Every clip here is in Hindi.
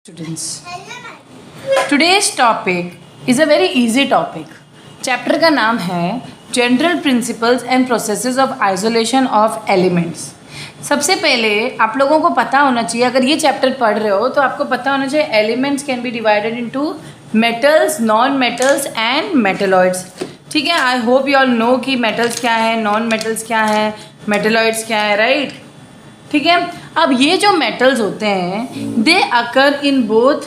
Students, today's topic is a very easy topic. Chapter का नाम है general principles and processes of isolation of elements. सबसे पहले आप लोगों को पता होना चाहिए, अगर ये चैप्टर पढ़ रहे हो तो आपको पता होना चाहिए elements can be divided into metals, non metals and metalloids. ठीक है, I hope you all know कि मेटल्स क्या है, नॉन मेटल्स क्या है, मेटलॉइड्स क्या है, राइट. ठीक है, अब ये जो मेटल्स होते हैं they occur in both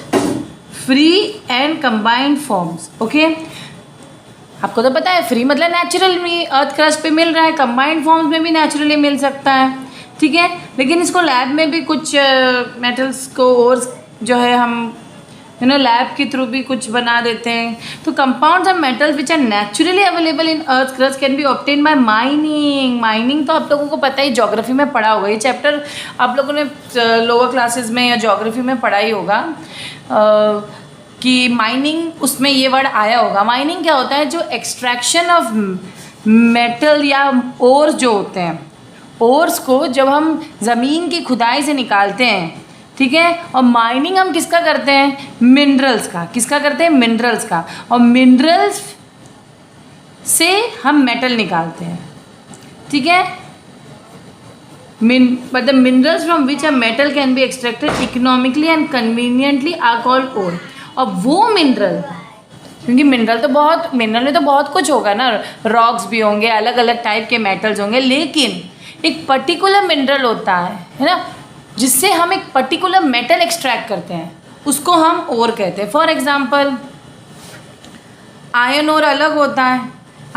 free and combined forms. Okay, आपको तो पता है फ्री मतलब नेचुरली अर्थ क्रस्ट पे मिल रहा है, कंबाइंड फॉर्म्स में भी नेचुरली मिल सकता है. ठीक है, लेकिन इसको लैब में भी कुछ मेटल्स को और जो है हम लैब के थ्रू भी कुछ बना देते हैं. तो compounds of metals which are naturally available in earth crust can be obtain by mining. Mining तो आप लोगों को पता ही, ज्योग्राफी में पढ़ा होगा, ये चैप्टर आप लोगों ने लोअर क्लासेस में या ज्योग्राफी में पढ़ा ही होगा कि माइनिंग, उसमें ये वर्ड आया होगा. माइनिंग क्या होता है? जो एक्सट्रैक्शन ऑफ मेटल या ओर्स जो होते हैं, ओर्स को जब हम ज़मीन की खुदाई से निकालते हैं, ठीक है, और माइनिंग हम किसका करते हैं? मिनरल्स का. किसका करते हैं? मिनरल्स का. और मिनरल्स से हम मेटल निकालते हैं. ठीक है, but the minerals from which a metal can be extracted economically and conveniently are called ore. और वो मिनरल, क्योंकि मिनरल में तो बहुत कुछ होगा ना, रॉक्स भी होंगे, अलग अलग टाइप के मेटल्स होंगे, लेकिन एक पर्टिकुलर मिनरल होता है ना, जिससे हम एक पर्टिकुलर मेटल एक्सट्रैक्ट करते हैं, उसको हम ओर कहते हैं. फॉर एग्जांपल आयन ओर अलग होता है.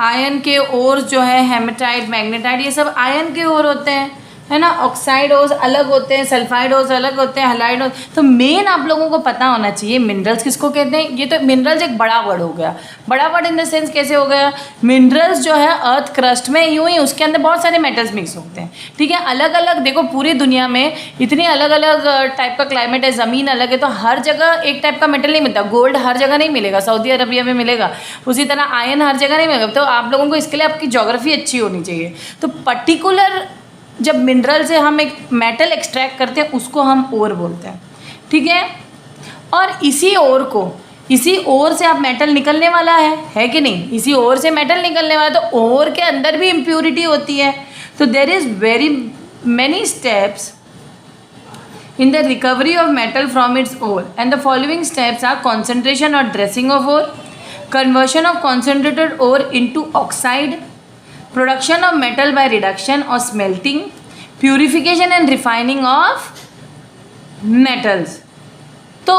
आयन के ओर जो है हेमेटाइट, मैग्नेटाइट, ये सब आयन के ओर होते हैं, है ना. ऑक्साइड ओर्स अलग होते हैं, सल्फाइड ओर्स अलग होते हैं, हैलाइड ओर्स. तो मेन आप लोगों को पता होना चाहिए मिनरल्स किसको कहते हैं. ये तो मिनरल्स एक बड़ा वर्ड हो गया. बड़ा वर्ड इन द सेंस कैसे हो गया? मिनरल्स जो है अर्थ क्रस्ट में यूं ही उसके अंदर बहुत सारे मेटल्स मिक्स होते हैं. ठीक है, अलग अलग, देखो पूरी दुनिया में इतनी अलग अलग टाइप का क्लाइमेट है, ज़मीन अलग है, तो हर जगह एक टाइप का मेटल नहीं मिलता. गोल्ड हर जगह नहीं मिलेगा, सऊदी अरबिया में मिलेगा. उसी तरह आयन हर जगह नहीं मिलेगा. तो आप लोगों को इसके लिए आपकी ज्योग्राफी अच्छी होनी चाहिए. तो पर्टिकुलर जब मिनरल से हम एक मेटल एक्सट्रैक्ट करते हैं उसको हम ओर बोलते हैं. ठीक है, और इसी ओर से आप मेटल निकलने वाला है कि नहीं? इसी ओर से मेटल निकलने वाला है, तो ओर के अंदर भी इम्प्योरिटी होती है. तो there is very many steps in the recovery of metal from its ore, and the following steps are concentration or dressing of ore, conversion of concentrated ore into oxide, production of metal by reduction or smelting, purification and refining of metals. तो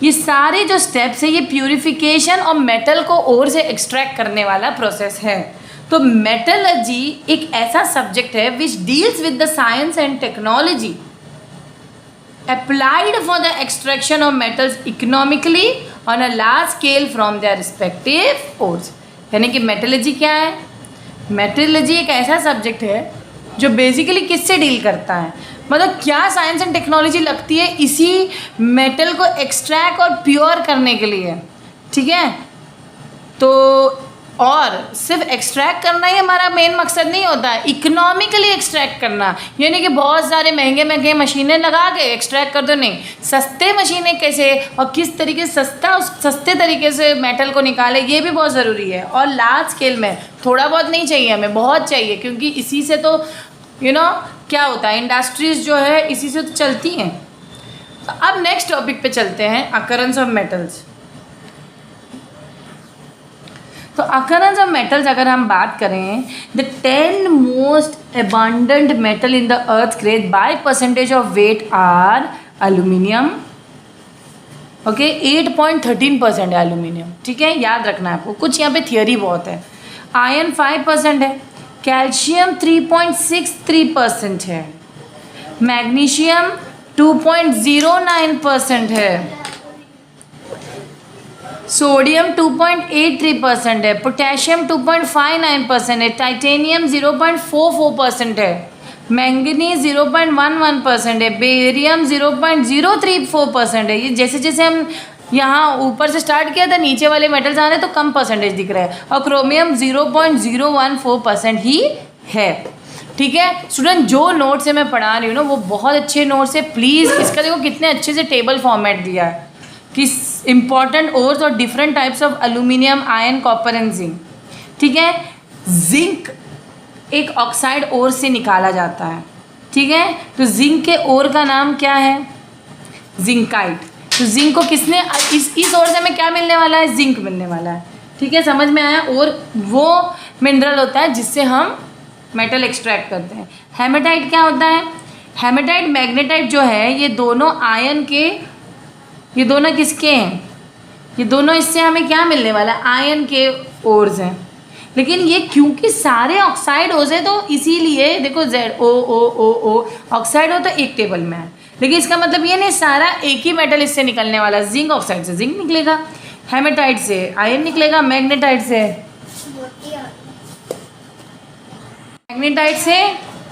ये सारे जो स्टेप्स है, ये प्यूरिफिकेशन और मेटल को ओर से एक्सट्रैक्ट करने वाला प्रोसेस है. तो मेटलर्जी एक ऐसा सब्जेक्ट है which deals with the science and technology applied for the extraction of metals economically on a large scale from their respective ores. यानी कि मेटलर्जी क्या है? मेटलर्जी एक ऐसा सब्जेक्ट है जो बेसिकली किससे डील करता है, मतलब क्या साइंस एंड टेक्नोलॉजी लगती है इसी मेटल को एक्सट्रैक्ट और प्योर करने के लिए. ठीक है, तो और सिर्फ एक्सट्रैक्ट करना ही हमारा मेन मकसद नहीं होता है, इकोनॉमिकली एक्सट्रैक्ट करना. यानी कि बहुत सारे महंगे महंगे मशीनें लगा के एक्सट्रैक्ट कर दो, नहीं. सस्ते मशीनें कैसे और किस तरीके से सस्ते तरीके से मेटल को निकाले, ये भी बहुत ज़रूरी है. और लार्ज स्केल में थोड़ा बहुत नहीं चाहिए, हमें बहुत चाहिए, क्योंकि इसी से तो क्या होता है, इंडस्ट्रीज़ जो है इसी से तो चलती हैं. तो अब नेक्स्ट टॉपिक पे चलते हैं, अकरेंस ऑफ मेटल्स. तो अकरेंस ऑफ मेटल्स अगर हम बात करें, the 10 most abundant metal in the earth crust by percentage of weight are aluminium. Okay, 8.13% है एल्यूमिनियम. ठीक है, याद रखना है आपको, कुछ यहाँ पे थियोरी बहुत है. आयरन 5% है, कैल्शियम 3.63% है, मैग्नीशियम 2.09% है, सोडियम 2.83% है, पोटेशियम 2.59% है, टाइटेनियम 0.44% है, मैंगनीज 0.11% है, बेरियम 0.034% है. ये जैसे जैसे हम यहाँ ऊपर से स्टार्ट किया था, नीचे वाले मेटल्स आ रहे तो कम परसेंटेज दिख रहा है. और क्रोमियम 0.014% ही है. ठीक है स्टूडेंट, जो नोट्स से मैं पढ़ा रही हूँ ना वो बहुत अच्छे नोट्स है। प्लीज़ इसका देखो कितने अच्छे से टेबल फॉर्मेट दिया है कि इंपॉर्टेंट ओर्स और different types of aluminium, iron, copper and zinc. ठीक है, जिंक एक ऑक्साइड ओर से निकाला जाता है। ठीक है, तो जिंक के ओर का नाम क्या है? जिंकाइट। तो जिंक को किसने इस ओर से हमें क्या मिलने वाला है? जिंक मिलने वाला है। ठीक है, समझ में आया? और वो मिनरल होता है जिससे हम मेटल एक्सट्रैक्ट करते हैं। हेमेटाइट क्या होता है? हेमेटाइट, मैग्नेटाइट जो है ये दोनों आयन के, ये दोनों किसके हैं? ये दोनों इससे हमें क्या मिलने वाला है? आयन के ओर्स हैं। लेकिन ये क्योंकि सारे ऑक्साइड ओर्स हैं तो इसीलिए देखो ZOO ऑक्साइड हो तो एक टेबल में है, लेकिन इसका मतलब ये नहीं सारा एक ही मेटल इससे निकलने वाला। जिंक ऑक्साइड से जिंक निकलेगा, हेमेटाइट से आयरन निकलेगा, मैग्नेटाइट से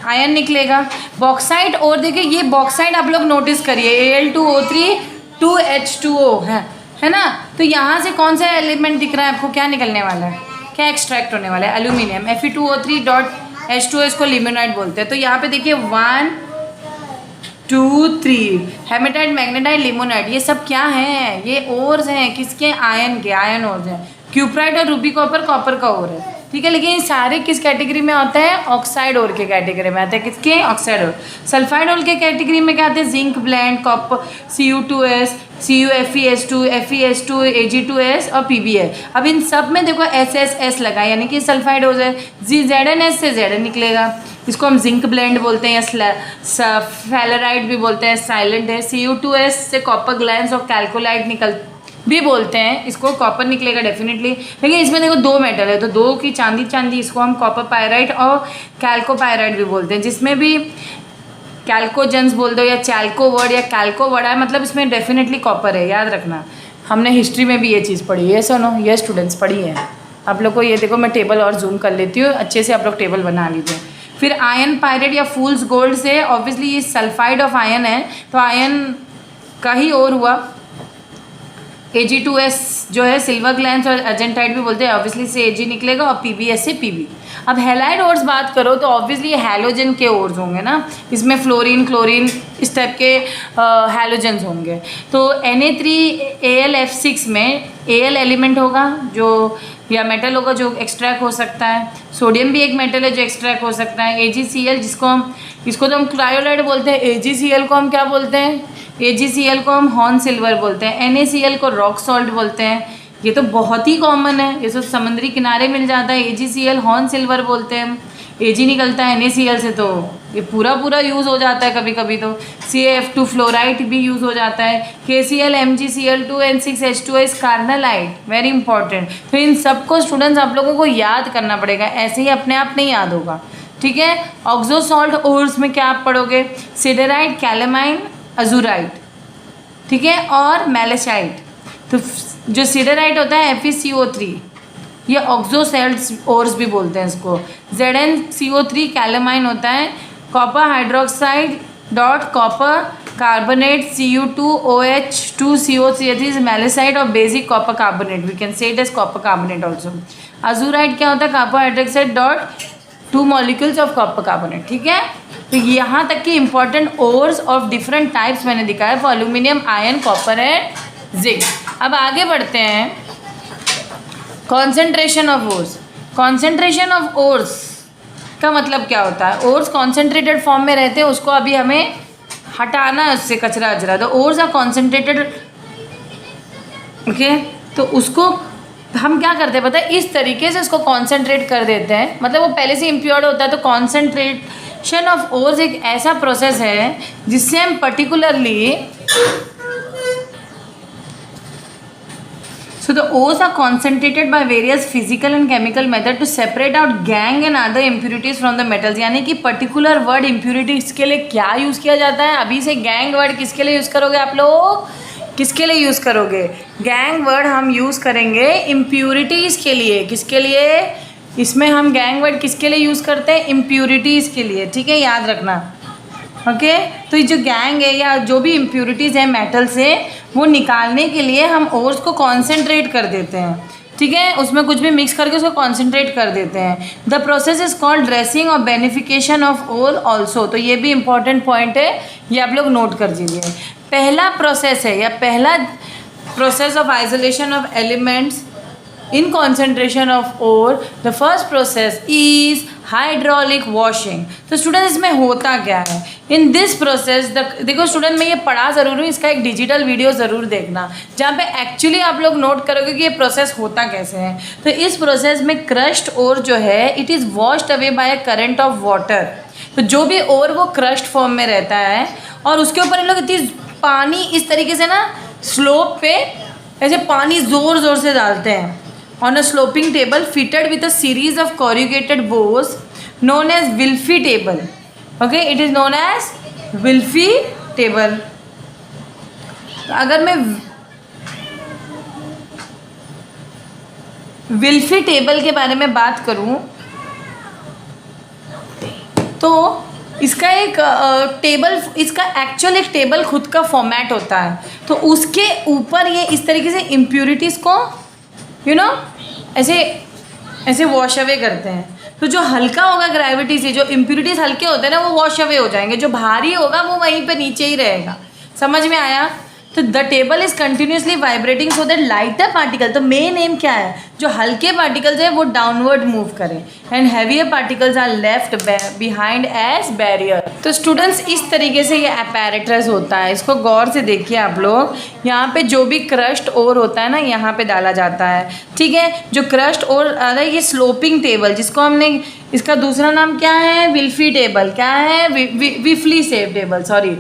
आयरन निकलेगा। बॉक्साइट, और देखिए ये बॉक्साइट आप लोग नोटिस करिए Al2O3 2H2O है ना। तो यहाँ से कौन सा एलिमेंट दिख रहा है आपको? क्या निकलने वाला है? क्या एक्सट्रैक्ट होने वाला है? एल्यूमिनियम। Fe2O3.H2O इसको लिमोनाइट बोलते हैं। तो यहाँ पे देखिए 1 2 3 हेमेटाइट, मैग्नेटाइट, लिमोनाइट, ये सब क्या हैं? ये ओर्स हैं। किसके? आयन के, आयन ओर्स हैं। क्यूप्राइट और रूबी कॉपर, कॉपर का ओर है। ठीक है, लेकिन ये सारे किस कैटेगरी में होते हैं? ऑक्साइड ओर के कैटेगरी में आते हैं। किसके? ऑक्साइड ओर। सल्फाइड ओर के कैटेगरी में क्या आते हैं? Zinc blende, copper, Cu2S, CuFeS2, FeS2, Ag2S और PbS। अब इन सब में देखो SSS लगा, यानी कि सल्फाइड ओर है। ZnS से Zn निकलेगा, इसको हम जिंक ब्लेंड बोलते हैं या फेलराइड भी बोलते हैं, साइलेंट है। Cu2S से कॉपर ग्लैंस और कैल्कोलाइट निकल भी बोलते हैं, इसको कॉपर निकलेगा डेफिनेटली। लेकिन इसमें देखो दो मेटल है तो दो की चांदी, इसको हम कॉपर पायराइट और कैल्कोपायराइट भी बोलते हैं, जिसमें भी कैल्कोजेंस बोल दो या चैल्को वर्ड या कैल्को वर्ड है, मतलब इसमें डेफिनेटली कॉपर है। याद रखना, हमने हिस्ट्री में भी ये चीज़ पढ़ी है। सुनो, ये स्टूडेंट्स पढ़ी है आप लोग को। ये देखो मैं टेबल और जूम कर लेती हूँ, अच्छे से आप लोग टेबल बना लीजिए। फिर आयन पायरेट या फूल्स गोल्ड से, ऑब्वियसली ये सल्फाइड ऑफ आयन है तो आयन का ही और हुआ। Ag2S जो है सिल्वर ग्लैंस और अर्जेंटाइट भी बोलते हैं, ऑब्वियसली से Ag निकलेगा, और PbS से Pb। अब हैलाइड ओर्स बात करो तो ऑब्वियसली ये हैलोजन के ओर्स होंगे ना, इसमें फ्लोरीन, क्लोरीन, इस टाइप के हैलोजन्स होंगे। तो Na3Al में Al एलिमेंट होगा जो, या मेटल होगा जो एक्सट्रैक्ट हो सकता है। सोडियम भी एक मेटल है जो एक्सट्रैक्ट हो सकता है। AgCl इसको तो हम क्रायोलाइड बोलते हैं। AgCl को हम क्या बोलते हैं? AgCl को हम हॉर्न सिल्वर बोलते हैं। NaCl को रॉक सॉल्ट बोलते हैं। ये तो बहुत ही कॉमन है, ये सब समुद्री किनारे मिल जाता है। AgCl हॉर्न सिल्वर बोलते हैं। Ag निकलता है NaCl से, तो ये पूरा यूज़ हो जाता है। कभी कभी तो CaF2 फ्लोराइड भी यूज़ हो जाता है। KCl, MgCl2 N6H2 इस कार्नलाइट, वेरी इंपॉर्टेंट। तो इन सबको स्टूडेंट्स आप लोगों को याद करना पड़ेगा, ऐसे ही अपने आप नहीं याद होगा। ठीक है, ऑक्सो सॉल्ट ओर्स में क्या आप पढ़ोगे? सिडराइट, कैलेमाइन, अजूराइट, ठीक है, और मैलेसाइट। तो जो सिडराइट होता है FeCO3, ये ऑक्सो सॉल्ट ओर्स भी बोलते हैं इसको। ZnCO3 कैलेमाइन होता है। Copper hydroxide dot copper carbonate Cu2OH2CO3 is malachite और basic copper carbonate, we can say it as copper carbonate also. Azurite क्या होता है? Copper hydroxide dot 2 molecules of copper carbonate. ठीक है, तो यहाँ तक कि important ores of different types मैंने दिखाया for aluminium, iron, copper and zinc. अब आगे बढ़ते हैं, concentration of ores. Concentration of ores का मतलब क्या होता है? ओर्स कॉन्सेंट्रेटेड फॉर्म में रहते हैं, उसको अभी हमें हटाना है उससे कचरा अजरा। तो ओर्स आर कॉन्सेंट्रेटेड, ओके, तो उसको हम क्या करते हैं पता है? इस तरीके से इसको कॉन्सेंट्रेट कर देते हैं, मतलब वो पहले से इम्प्योर्ड होता है। तो कॉन्सेंट्रेशन ऑफ ओर्स एक ऐसा प्रोसेस है जिससे हम particularly, so the ores are concentrated by various physical and chemical method to separate out gang and other impurities from the metals। यानी कि पर्टिकुलर वर्ड impurities के लिए क्या यूज़ किया जाता है? अभी से गैंग वर्ड किसके लिए यूज़ करोगे आप लोग? किसके लिए यूज़ करोगे? गैंग वर्ड हम यूज़ करेंगे इम्प्यूरिटीज़ के लिए। किसके लिए? इसमें हम गैंग वर्ड किसके लिए यूज़ करते हैं? इम्प्यूरिटीज़ के लिए। ठीक है, याद रखना। ओके, तो ये जो गैंग है या जो भी इम्प्यूरिटीज़ है मेटल से, वो निकालने के लिए हम ओर्स को कॉन्सेंट्रेट कर देते हैं। ठीक है, उसमें कुछ भी मिक्स करके उसको कॉन्सेंट्रेट कर देते हैं। The process is called dressing और बेनिफिकेशन ऑफ ओर ऑल्सो। तो ये भी इंपॉर्टेंट पॉइंट है, ये आप लोग नोट कर दीजिए। पहला प्रोसेस है या पहला process of isolation of elements in concentration of ore, the first process is hydraulic washing। तो स्टूडेंट इसमें होता क्या है इन दिस प्रोसेस? देखो स्टूडेंट, मैं ये पढ़ा ज़रूर हूँ, इसका एक डिजिटल वीडियो ज़रूर देखना जहाँ पे एक्चुअली आप लोग नोट करोगे कि ये प्रोसेस होता कैसे है। तो इस प्रोसेस में क्रश्ड ओर जो है it is washed away by a current of water. तो जो भी ओर वो क्रश्ड फॉर्म में रहता है और उसके ऊपर इन लोग इतनी पानी इस तरीके से ना स्लोप पे ऐसे पानी ज़ोर ज़ोर से डालते हैं on a sloping table fitted with a series of corrugated bores known as Wilfy table। Okay, it is known as Wilfy table। अगर मैं विल्फी टेबल के बारे में बात करूं तो इसका एक टेबल, इसका एक्चुअल एक टेबल खुद का फॉर्मेट होता है। तो उसके ऊपर ये इस तरीके से इम्प्यूरिटीज़ को ऐसे वॉश अवे करते हैं। तो जो हल्का होगा ग्रेविटी से, जो इम्प्यूरिटीज़ हल्के होते हैं ना, वो वॉश अवे हो जाएंगे। जो भारी होगा वो वहीं पे नीचे ही रहेगा। समझ में आया? तो the table is continuously vibrating so that lighter particle, तो मेन एम क्या है, जो हल्के पार्टिकल्स है वो डाउनवर्ड मूव करें and heavier particles are left behind as barrier. तो स्टूडेंट्स इस तरीके से ये अपैरेटस होता है। इसको गौर से देखिए आप लोग। यहाँ पे जो भी क्रश्ड ओर होता है ना, यहाँ पे डाला जाता है। ठीक है, जो क्रश्ड ओर आ रहा है ये स्लोपिंग टेबल, जिसको हमने, इसका दूसरा नाम क्या है, विल्फी टेबल। क्या है? Wilfley save table, sorry,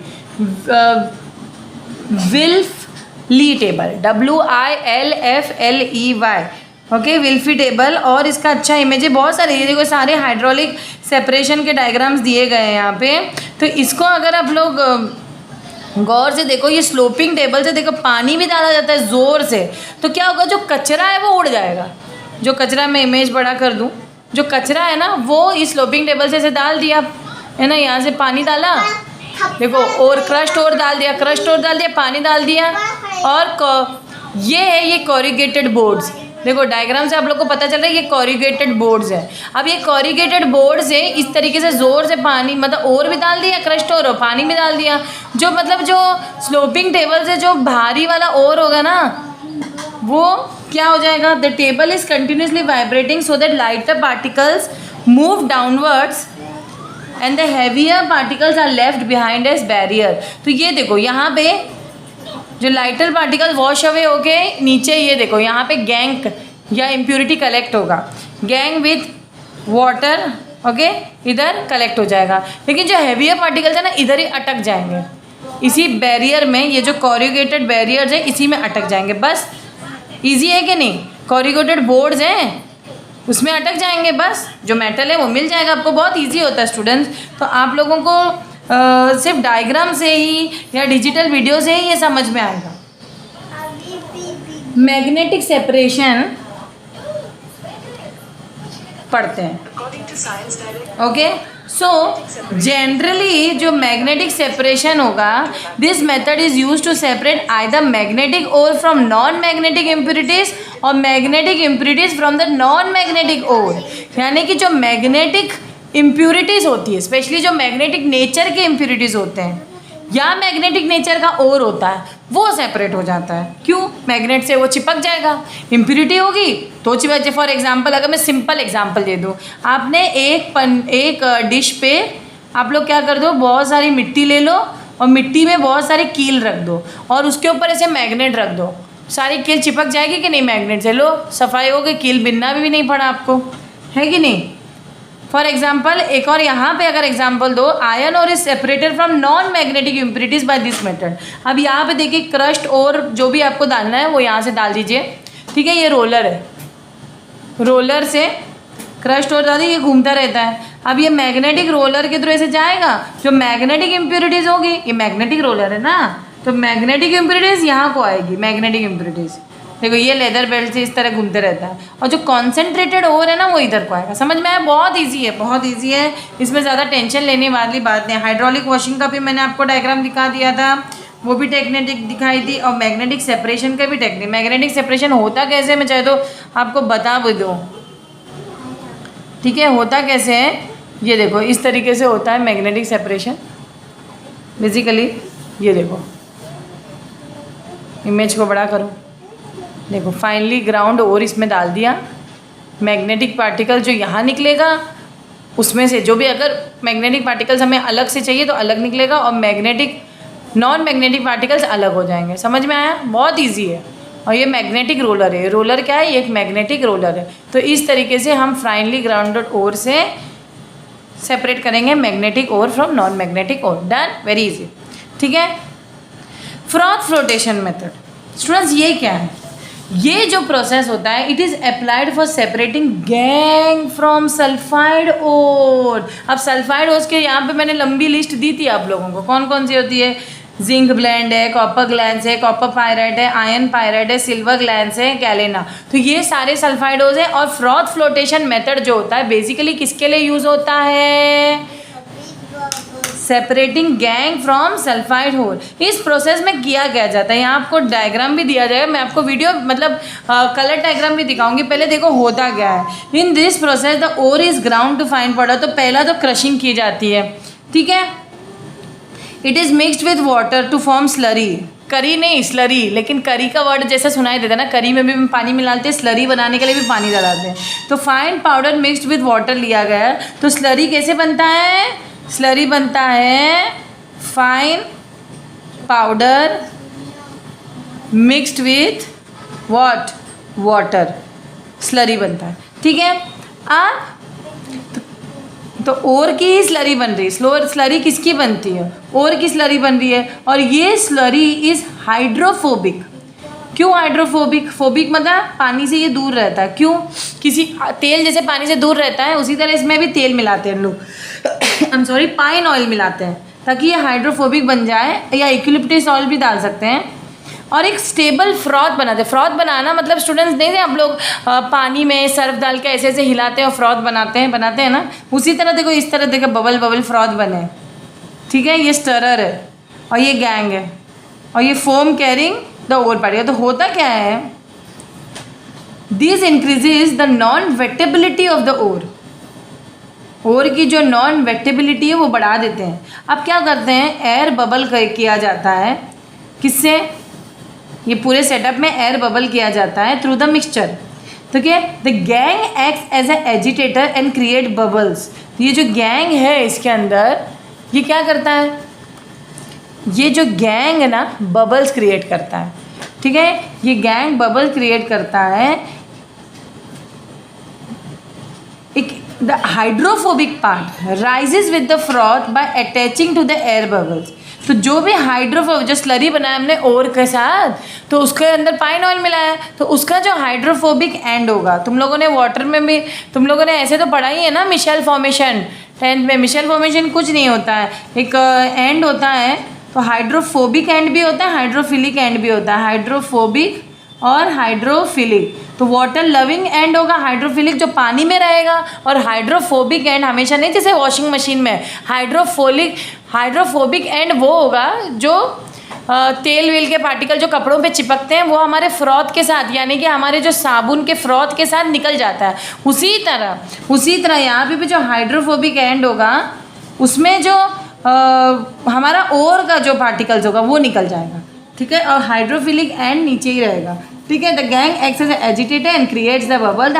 Wilfley table, WILFLEY। Okay, Wilfley table. और इसका अच्छा इमेज है, बहुत सारे, ये देखो सारे हाइड्रोलिक सेपरेशन के डायग्राम्स दिए गए हैं यहाँ पे। तो इसको अगर आप लोग गौर से देखो, ये स्लोपिंग टेबल से देखो पानी भी डाला जाता है ज़ोर से। तो क्या होगा, जो कचरा है वो उड़ जाएगा। जो कचरा, मैं इमेज बड़ा कर दूँ, जो कचरा है ना वो इस स्लोपिंग टेबल से ऐसे डाल दिया है ना, यहाँ से पानी डाला, देखो, और क्रश्ड ओर डाल दिया, क्रश्ड ओर डाल दिया, पानी डाल दिया। और ये है ये कॉरिगेटेड बोर्ड्स। देखो डायग्राम से आप लोग को पता चल रहा है ये कॉरिगेटेड बोर्ड्स है। अब ये कॉरिगेटेड बोर्ड्स है, इस तरीके से ज़ोर से पानी, मतलब और भी डाल दिया क्रश्ड ओर और पानी भी डाल दिया। जो मतलब जो स्लोपिंग टेबल से जो भारी वाला ओर होगा ना, वो क्या हो जाएगा, the table is continuously vibrating so that lighter particles move downwards and the heavier particles are left behind as barrier. तो ये देखो यहाँ पे जो लाइटर पार्टिकल वॉश अवे होके नीचे, ये देखो यहाँ पे गैंग या इम्प्यूरिटी कलेक्ट होगा, गैंग विथ वाटर, ओके, इधर कलेक्ट हो जाएगा। लेकिन जो हैवियर पार्टिकल्स है ना, इधर ही अटक जाएंगे, इसी बैरियर में। ये जो कॉरिगेटेड बैरियर्स है इसी में अटक जाएंगे। बस ईजी है कि नहीं? कॉरिगेटेड बोर्ड्स हैं उसमें अटक जाएंगे, बस जो मेटल है वो मिल जाएगा आपको। बहुत इजी होता है स्टूडेंट्स। तो आप लोगों को सिर्फ डायग्राम से ही या डिजिटल वीडियो से ही ये समझ में आएगा। मैग्नेटिक सेपरेशन पढ़ते हैं, ओके। सो जनरली जो मैग्नेटिक सेपरेशन होगा, this method is use to separate either magnetic ore from non magnetic impurities और magnetic impurities from the non magnetic ore. यानी कि जो मैग्नेटिक इम्प्यूरिटीज होती है, स्पेशली जो मैग्नेटिक नेचर के इम्प्यूरिटीज होते हैं या मैग्नेटिक नेचर का ओर होता है, वो सेपरेट हो जाता है। क्यों? मैग्नेट से वो चिपक जाएगा, इम्प्यूरिटी होगी तो चिपक। फॉर एग्जांपल, अगर मैं सिंपल एग्जांपल दे दूँ, आपने एक डिश पे आप लोग क्या कर दो, बहुत सारी मिट्टी ले लो और मिट्टी में बहुत सारे कील रख दो और उसके ऊपर ऐसे मैग्नेट रख दो, सारी कील चिपक जाएगी कि नहीं? मैग्नेट से लो, सफाई हो गई, कील बिनना भी नहीं पड़ा आपको, है कि नहीं? फॉर एग्जाम्पल, एक और यहाँ पे अगर एग्जाम्पल दो, iron ore is separated from non magnetic impurities by this method. अब यहाँ पे देखिए क्रश्ड और जो भी आपको डालना है वो यहाँ से डाल दीजिए, ठीक है। ये रोलर है, रोलर से क्रश्ड और डाल दीजिए, ये घूमता रहता है। अब ये मैग्नेटिक रोलर के थ्रू ऐसे जाएगा, जो मैग्नेटिक इम्प्यूरिटीज़ होगी, ये मैग्नेटिक रोलर है ना, तो मैग्नेटिक इम्प्यूरिटीज़ यहाँ को आएगी, मैग्नेटिक इम्प्यूरिटीज़। देखो ये लेदर बेल्ट से इस तरह घूमते रहता है और जो कॉन्सेंट्रेटेड ओवर है ना वो इधर को आएगा। समझ में आया? बहुत इजी है, बहुत इजी है, इसमें ज़्यादा टेंशन लेने वाली बात नहीं। हाइड्रोलिक वॉशिंग का भी मैंने आपको डायग्राम दिखा दिया था, वो भी टेक्निक दिखाई थी, और मैग्नेटिक सेपरेशन का भी टेक्निक। मैग्नेटिक सेपरेशन होता कैसे, मैं चाहे तो आपको बता भी दूँ, ठीक है। होता कैसे है, ये देखो इस तरीके से होता है मैग्नेटिक सेपरेशन बेसिकली। ये देखो, इमेज को बड़ा करो, देखो फाइनली ग्राउंड और इसमें डाल दिया। मैग्नेटिक पार्टिकल जो यहाँ निकलेगा उसमें से, जो भी अगर मैग्नेटिक पार्टिकल्स हमें अलग से चाहिए तो अलग निकलेगा, और मैग्नेटिक नॉन मैग्नेटिक पार्टिकल्स अलग हो जाएंगे। समझ में आया, बहुत ईजी है। और ये मैग्नेटिक रोलर है। रोलर क्या है, ये एक मैग्नेटिक रोलर है। तो इस तरीके से हम फाइनली ग्राउंडेड ओर से सेपरेट करेंगे magnetic ore from non magnetic ore. Done, very easy, ठीक है। फ्रॉथ फ्लोटेशन मेथड, स्टूडेंट्स ये क्या है, ये जो प्रोसेस होता है it is applied for separating gangue from sulphide ore. अब सल्फाइड ओर्स के यहाँ पे मैंने लंबी लिस्ट दी थी आप लोगों को, कौन कौन सी होती है। जिंक ब्लेंड है, कॉपर ग्लैंस है, कॉपर पायराइट है, आयरन पायराइट है, सिल्वर ग्लैंस है, गैलेना। तो ये सारे सल्फाइड ओर्स है। और फ्रॉथ फ्लोटेशन मेथड जो होता है बेसिकली किसके लिए यूज होता है, separating gangue from sulphide ore. इस प्रोसेस में किया क्या जाता है, यहाँ आपको डायग्राम भी दिया जाएगा, मैं आपको वीडियो मतलब कलर डायग्राम भी दिखाऊंगी। पहले देखो होता क्या है। In this process the ore is ground to fine powder. तो पहला तो क्रशिंग की जाती है, ठीक है। It is mixed with water to form slurry. Curry नहीं, स्लरी, लेकिन करी का वर्ड जैसे सुनाई देता है ना, करी में भी पानी मिलाते हैं, स्लरी बनाने के लिए भी पानी डालते हैं। तो fine powder mixed with water लिया गया है। तो स्लरी कैसे बनता है, स्लरी बनता है fine powder mixed with what, water, slurry बनता है, ठीक है। तो ओर की ही स्लरी बन रही है। स्लरी किसकी बनती है, ओर की स्लरी बन रही है। और ये स्लरी इज हाइड्रोफोबिक। क्यों हाइड्रोफोबिक, फोबिक मतलब पानी से ये दूर रहता है। क्यों, किसी तेल जैसे पानी से दूर रहता है उसी तरह इसमें भी तेल मिलाते हैं लोग I am sorry, pine oil मिलाते हैं ताकि ये हाइड्रोफोबिक बन जाए, या यूकलिप्टस ऑयल भी डाल सकते हैं। और एक स्टेबल फ्रॉथ बनाते हैं। फ्रॉथ बनाना मतलब स्टूडेंट्स नहीं थे आप लोग पानी में सर्फ डाल के ऐसे ऐसे हिलाते हैं और फ्रॉथ बनाते हैं ना, उसी तरह देखो इस तरह देखो बबल बबल फ्रॉथ बने, ठीक है। ये स्टरर है और ये गैंग है और ये foam carrying the ore particle. तो होता क्या है, this increases the non wettability of the ore. Ore की जो नॉन वेटेबिलिटी है वो बढ़ा देते हैं। अब क्या करते हैं, एयर बबल किया जाता है, किससे, ये पूरे सेटअप में एयर बबल किया जाता है थ्रू द मिक्सचर। तो क्या, the gangue acts as a agitator and create bubbles. ये जो गैंग है इसके अंदर ये क्या करता है, ये जो गैंग है ना बबल्स क्रिएट करता है, ठीक है। ये गैंग बबल क्रिएट करता है। एक the hydrophobic part rises with the froth by attaching to the air bubbles. तो जो भी हाइड्रोफोबिक जो स्लरी बनाया हमने ओर के साथ, तो उसके अंदर पाइन ऑयल मिलाया है, तो उसका जो हाइड्रोफोबिक एंड होगा, तुम लोगों ने वाटर में भी तुम लोगों ने ऐसे तो पढ़ा ही है ना, मिशेल फॉर्मेशन 10th में। मिशेल फॉर्मेशन कुछ नहीं होता है, एक एंड होता है। तो हाइड्रोफोबिक एंड भी होता है, हाइड्रोफिलिक एंड भी होता है, हाइड्रोफोबिक और हाइड्रोफिलिक। तो वाटर लविंग एंड होगा हाइड्रोफिलिक जो पानी में रहेगा, और हाइड्रोफोबिक एंड हमेशा नहीं जैसे वॉशिंग मशीन में, हाइड्रोफोबिक एंड वो होगा जो तेल वेल के पार्टिकल जो कपड़ों पे चिपकते हैं वो हमारे फ्रॉथ के साथ, यानी कि हमारे जो साबुन के फ्रॉथ के साथ निकल जाता है। उसी तरह यहाँ पे भी जो हाइड्रोफोबिक एंड होगा उसमें जो हमारा ओर का जो पार्टिकल्स होगा वो निकल जाएगा, ठीक है। और हाइड्रोफिलिक एंड नीचे ही रहेगा, ठीक है। The gangue acts as agitator and creates the bubble. The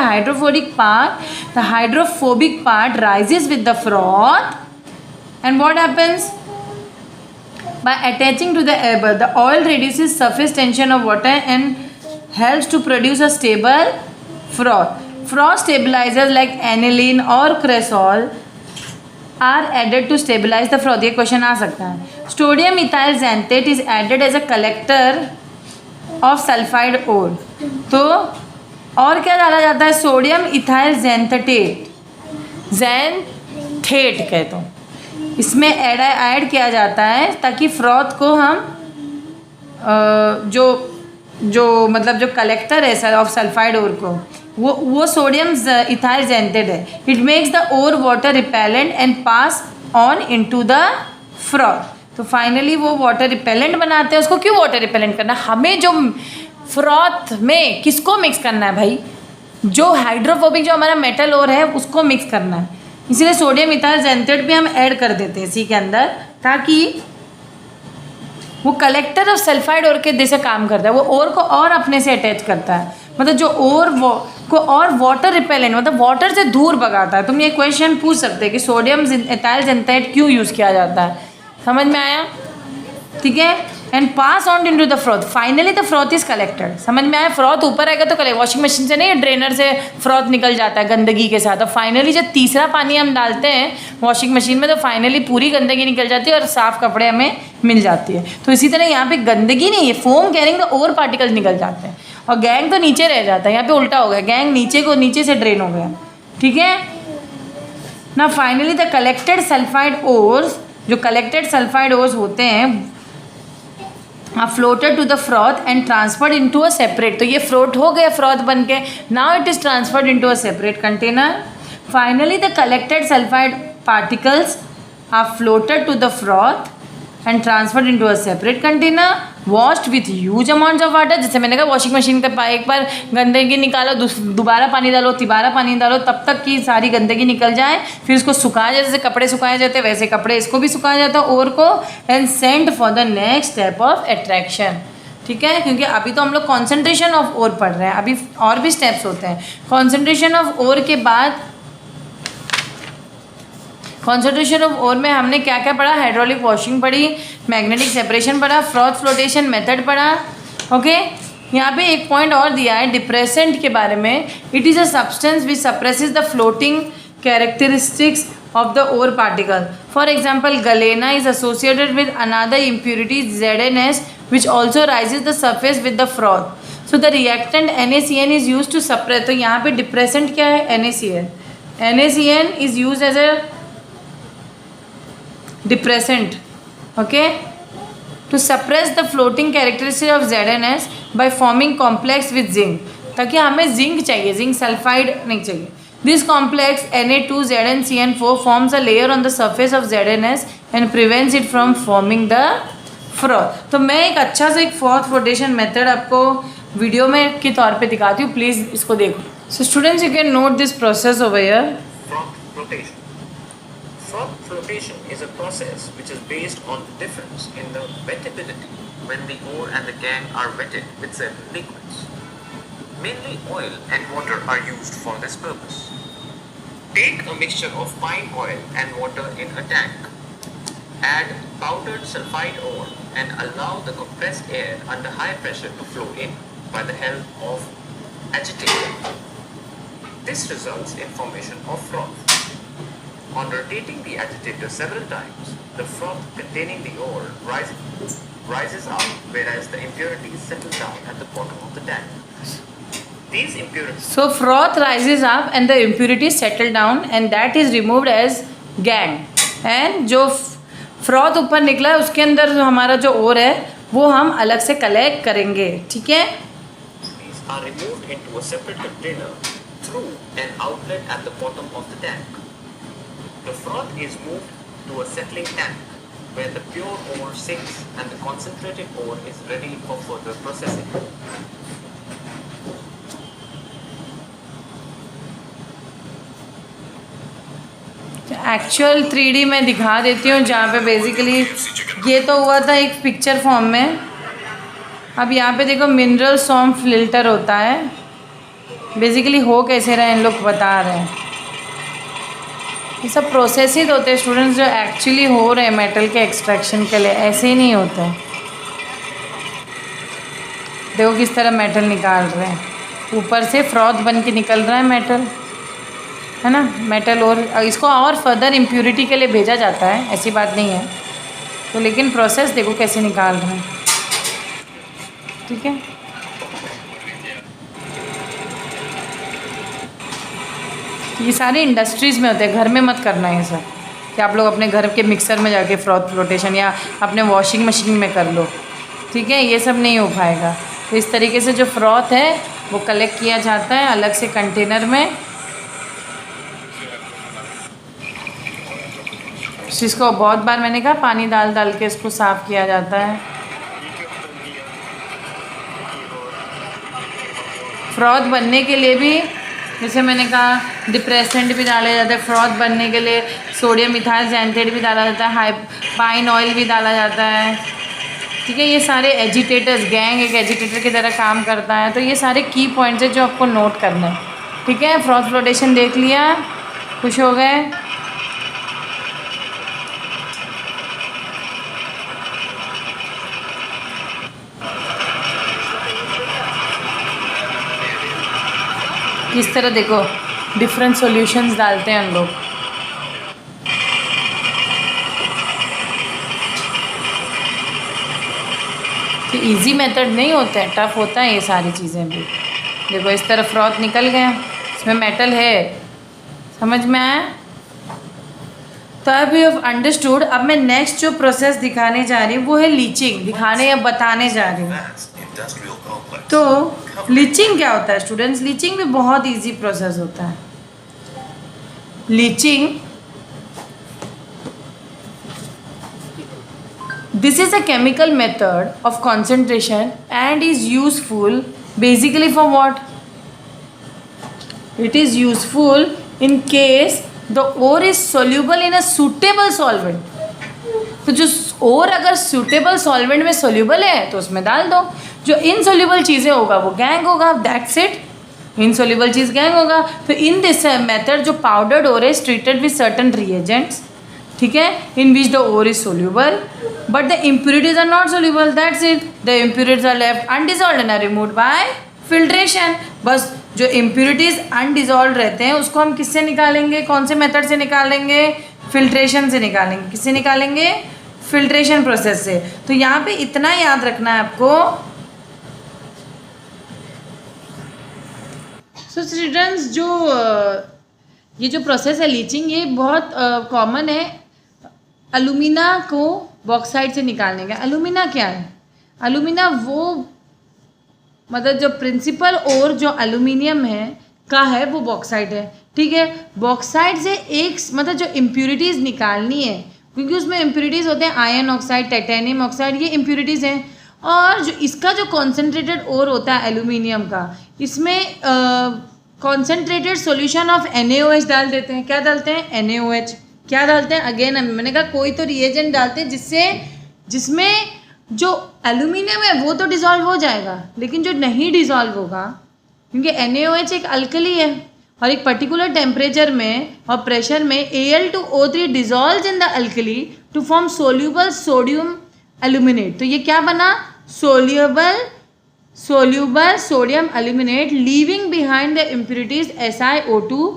hydrophobic part rises with the froth and what happens, by attaching to the air bubble, the oil reduces surface tension of water and helps to produce a stable froth. Froth stabilizers like aniline or cresol are added to stabilize the froth. ये क्वेश्चन आ सकता है. Sodium ethyl xanthate is added as a collector of sulfide ore. तो और क्या डाला जाता है, सोडियम इथाइल जैंथेट कहते हैं, इसमें ऐड किया जाता है ताकि फ्रॉथ को हम जो मतलब जो कलेक्टर है ऑफ सल्फाइड ओर को वो सोडियम इथाइल जैंथेट है। It makes the ore water repellent and pass on into the froth. तो फाइनली वो वाटर रिपेलेंट बनाते हैं। उसको क्यों वाटर रिपेलेंट करना, हमें जो फ्रॉथ में किसको मिक्स करना है भाई, जो हाइड्रोफोबिक जो हमारा मेटल ओर है उसको मिक्स करना है। इसीलिए सोडियम इथाइल जेंटेट भी हम ऐड कर देते हैं इसी के अंदर, ताकि वो कलेक्टर ऑफ सल्फाइड ओर के जैसे काम करता है, वो ओर को और अपने से अटैच करता है, मतलब जो ओर वो को और वाटर रिपेलेंट मतलब वाटर से दूर भगाता है। तुम ये क्वेश्चन पूछ सकते हैं कि सोडियम इथाइल जेंटेट क्यों यूज़ किया जाता है, समझ में आया? ठीक है। And pass on into the froth, finally the froth is collected. समझ में आया? फ्रॉथ ऊपर आएगा तो कलेक्ट, वॉशिंग मशीन से नहीं, ड्रेनर से फ्रॉथ निकल जाता है गंदगी के साथ। और फाइनली जब तीसरा पानी हम डालते हैं वॉशिंग मशीन में तो फाइनली पूरी गंदगी निकल जाती है और साफ कपड़े हमें मिल जाती है। तो इसी तरह यहाँ पे गंदगी नहीं है, foam carrying the over particles निकल जाते हैं और गैंग तो नीचे रह जाता है। यहाँ पे उल्टा हो गया, गैंग नीचे से ड्रेन हो गया। ठीक है ना। Finally the collected sulphide ores, जो कलेक्टेड सल्फाइड ओर्स होते हैं are floated to the froth and transferred into a separate, तो ये फ्लोट हो गया फ्रॉथ बन के, now it is transferred into a separate container. Finally the collected sulfide particles are floated to the froth and transferred into a separate container, washed with huge amounts of water। जैसे मैंने कहा वॉशिंग मशीन का एक बार गंदगी निकालो, दोबारा पानी डालो, तिबारा पानी डालो, तब तक कि सारी गंदगी निकल जाए, फिर उसको सुखाया जाए, जैसे कपड़े सुखाए जाते हैं वैसे कपड़े इसको भी सुखाया जाता है और को, and send for the next step of attraction. ठीक है, क्योंकि अभी तो हम लोग कॉन्सेंट्रेशन ऑफ ओर पढ़ रहे हैं, अभी और भी स्टेप्स होते हैं। कॉन्सेंट्रेशन ऑफ ओर के बाद, कॉन्सेंट्रेशन ऑफ ओर में हमने क्या क्या पढ़ा, हाइड्रोलिक वॉशिंग पढ़ी, मैग्नेटिक सेपरेशन पढ़ा, फ्रॉथ फ्लोटेशन मेथड पढ़ा। ओके, यहाँ पे एक पॉइंट और दिया है डिप्रेसेंट के बारे में। It is a substance which suppresses the floating characteristics of the ore particle. For example, galena is associated with another impurity ZnS, which also rises the surface with the froth. So the reactant NaCN is used to suppress. तो यहाँ पे depressant क्या है, NaCN. NaCN is used as a depressant, okay, to suppress the floating characteristic of ZnS by forming complex with zinc. ताकि हमें जिंक चाहिए, जिंक सल्फाइड नहीं चाहिए। This complex Na2ZnCN4 forms a layer on the surface of ZnS and prevents it from forming the froth. तो मैं एक अच्छा सा एक फ्रॉथ फ्लोटेशन मेथड आपको वीडियो में के तौर पे दिखाती हूँ, प्लीज़ इसको देखो। So students, you can note this process over here. Froth flotation. Froth flotation is a process which is based on the difference in the wettability when the ore and the gangue are wetted with certain liquids. Mainly oil and water are used for this purpose. Take a mixture of fine oil and water in a tank. Add powdered sulfide ore and allow the compressed air under high pressure to flow in by the help of agitator. This results in formation of froth. On rotating the agitator several times, the froth containing the ore rises up, whereas the impurities settle down at the bottom of the tank. These impurities. So froth rises up and the impurities settle down and that is removed as gangue. And जो फ्रॉथ ऊपर निकला है उसके अंदर जो हमारा जो ओर है वो हम अलग से कलेक्ट करेंगे। ठीक है, These are removed into a separate container through an outlet at the bottom of the tank. The froth is moved to a settling tank where the pure ore sinks and the concentrated ore is ready for further processing. Actual 3D में दिखा देती हूँ, जहाँ पे बेसिकली ये तो हुआ था एक पिक्चर फॉर्म में। अब यहाँ पे देखो मिनरल सॉल्ट फिल्टर होता है, बेसिकली हो कैसे रहा है इन लोग बता रहे हैं। ये सब प्रोसेसेस होते हैं स्टूडेंट्स जो एक्चुअली हो रहे हैं मेटल के एक्सट्रैक्शन के लिए, ऐसे ही नहीं होते। देखो किस तरह मेटल निकाल रहे हैं, ऊपर से फ्रॉथ बन के निकल रहा है मेटल, है ना, मेटल। और इसको और फर्दर इम्प्यूरिटी के लिए भेजा जाता है, ऐसी बात नहीं है तो, लेकिन प्रोसेस देखो कैसे निकाल रहे हैं। ठीक है, ये सारे इंडस्ट्रीज़ में होते हैं, घर में मत करना है ये सब, कि आप लोग अपने घर के मिक्सर में जाके फ्रॉथ फ्लोटेशन या अपने वॉशिंग मशीन में कर लो। ठीक है, ये सब नहीं हो पाएगा। तो इस तरीके से जो फ्रॉथ है वो कलेक्ट किया जाता है अलग से कंटेनर में। इसको बहुत बार मैंने कहा पानी डाल डाल के इसको साफ़ किया जाता है। फ्रॉथ बनने के लिए भी जैसे मैंने कहा डिप्रेसेंट भी डाले जाते हैं। फ्रॉथ बनने के लिए सोडियम मिथाइल जैंथेट भी डाला जाता है, पाइन ऑयल भी डाला जाता है। ठीक है, ये सारे एजिटेटर्स, गैंग एक एजिटेटर की तरह काम करता है। तो ये सारे की पॉइंट्स हैं जो आपको नोट करना है। ठीक है, फ्रॉथ फ्लोटेशन देख लिया, खुश हो गए। किस तरह देखो डिफरेंट सॉल्यूशंस डालते हैं हम लोग। तो इजी मेथड नहीं होता है, टफ होता है ये सारी चीज़ें भी। देखो इस तरह फ्रॉथ निकल गया, इसमें मेटल है, समझ में आया। तो अब यू हैव अंडरस्टूड। अब मैं नेक्स्ट जो प्रोसेस दिखाने जा रही हूँ वो है लीचिंग, दिखाने या बताने जा रही हूँ। तो लीचिंग क्या होता है स्टूडेंट्स? लीचिंग भी बहुत इजी प्रोसेस होता है। Leaching, this is a chemical method of concentration and is useful basically for what? It is useful in case the ore is soluble in a suitable solvent. तो जो और अगर suitable solvent में soluble है तो उसमें डाल दो। जो insoluble चीज़ें होगा वो गैंग होगा, that's it. insoluble cheese gang होगा। तो in this method जो powdered ore is treated with certain reagents, ठीक है, in which the ore is soluble but the impurities are not soluble, that's it. The impurities are left undissolved and are removed by filtration. बस जो impurities undissolved रहते हैं उसको हम किससे निकालेंगे, कौन से मेथड से निकालेंगे? फिल्ट्रेशन से निकालेंगे। किससे निकालेंगे? फिल्ट्रेशन प्रोसेस से। तो यहाँ पे इतना याद रखना है आपको। सो स्टूडेंट्स, जो ये जो प्रोसेस है लीचिंग, ये बहुत कॉमन है अलुमिना को बॉक्साइट से निकालने का। अलुमिना क्या है? अलुमिना वो मतलब जो प्रिंसिपल और जो एल्यूमिनियम है का है वो बॉक्साइट है। ठीक है, बॉक्साइट से एक मतलब जो इम्प्यूरिटीज़ निकालनी है, क्योंकि उसमें इम्प्यूरिटीज़ होते हैं आयरन ऑक्साइड, टाइटेनियम ऑक्साइड, ये इम्प्यूरिटीज़ हैं। और जो इसका जो कॉन्सेंट्रेटेड ओर होता है एल्यूमिनियम का, इसमें कॉन्सेंट्रेटेड सॉल्यूशन ऑफ NaOH डाल देते हैं। क्या डालते हैं? NaOH। क्या डालते हैं? अगेन मैंने कहा कोई तो रिएजेंट डालते हैं जिसमें जो एल्यूमिनियम है वो तो डिज़ोल्व हो जाएगा, लेकिन जो नहीं डिज़ोल्व होगा, क्योंकि NaOH एक अल्कली है और एक पर्टिकुलर टेम्परेचर में और प्रेशर में Al2O3 dissolve in the alkali to form soluble sodium aluminate. तो ये क्या बना? Soluble sodium aluminate leaving behind the impurities SiO2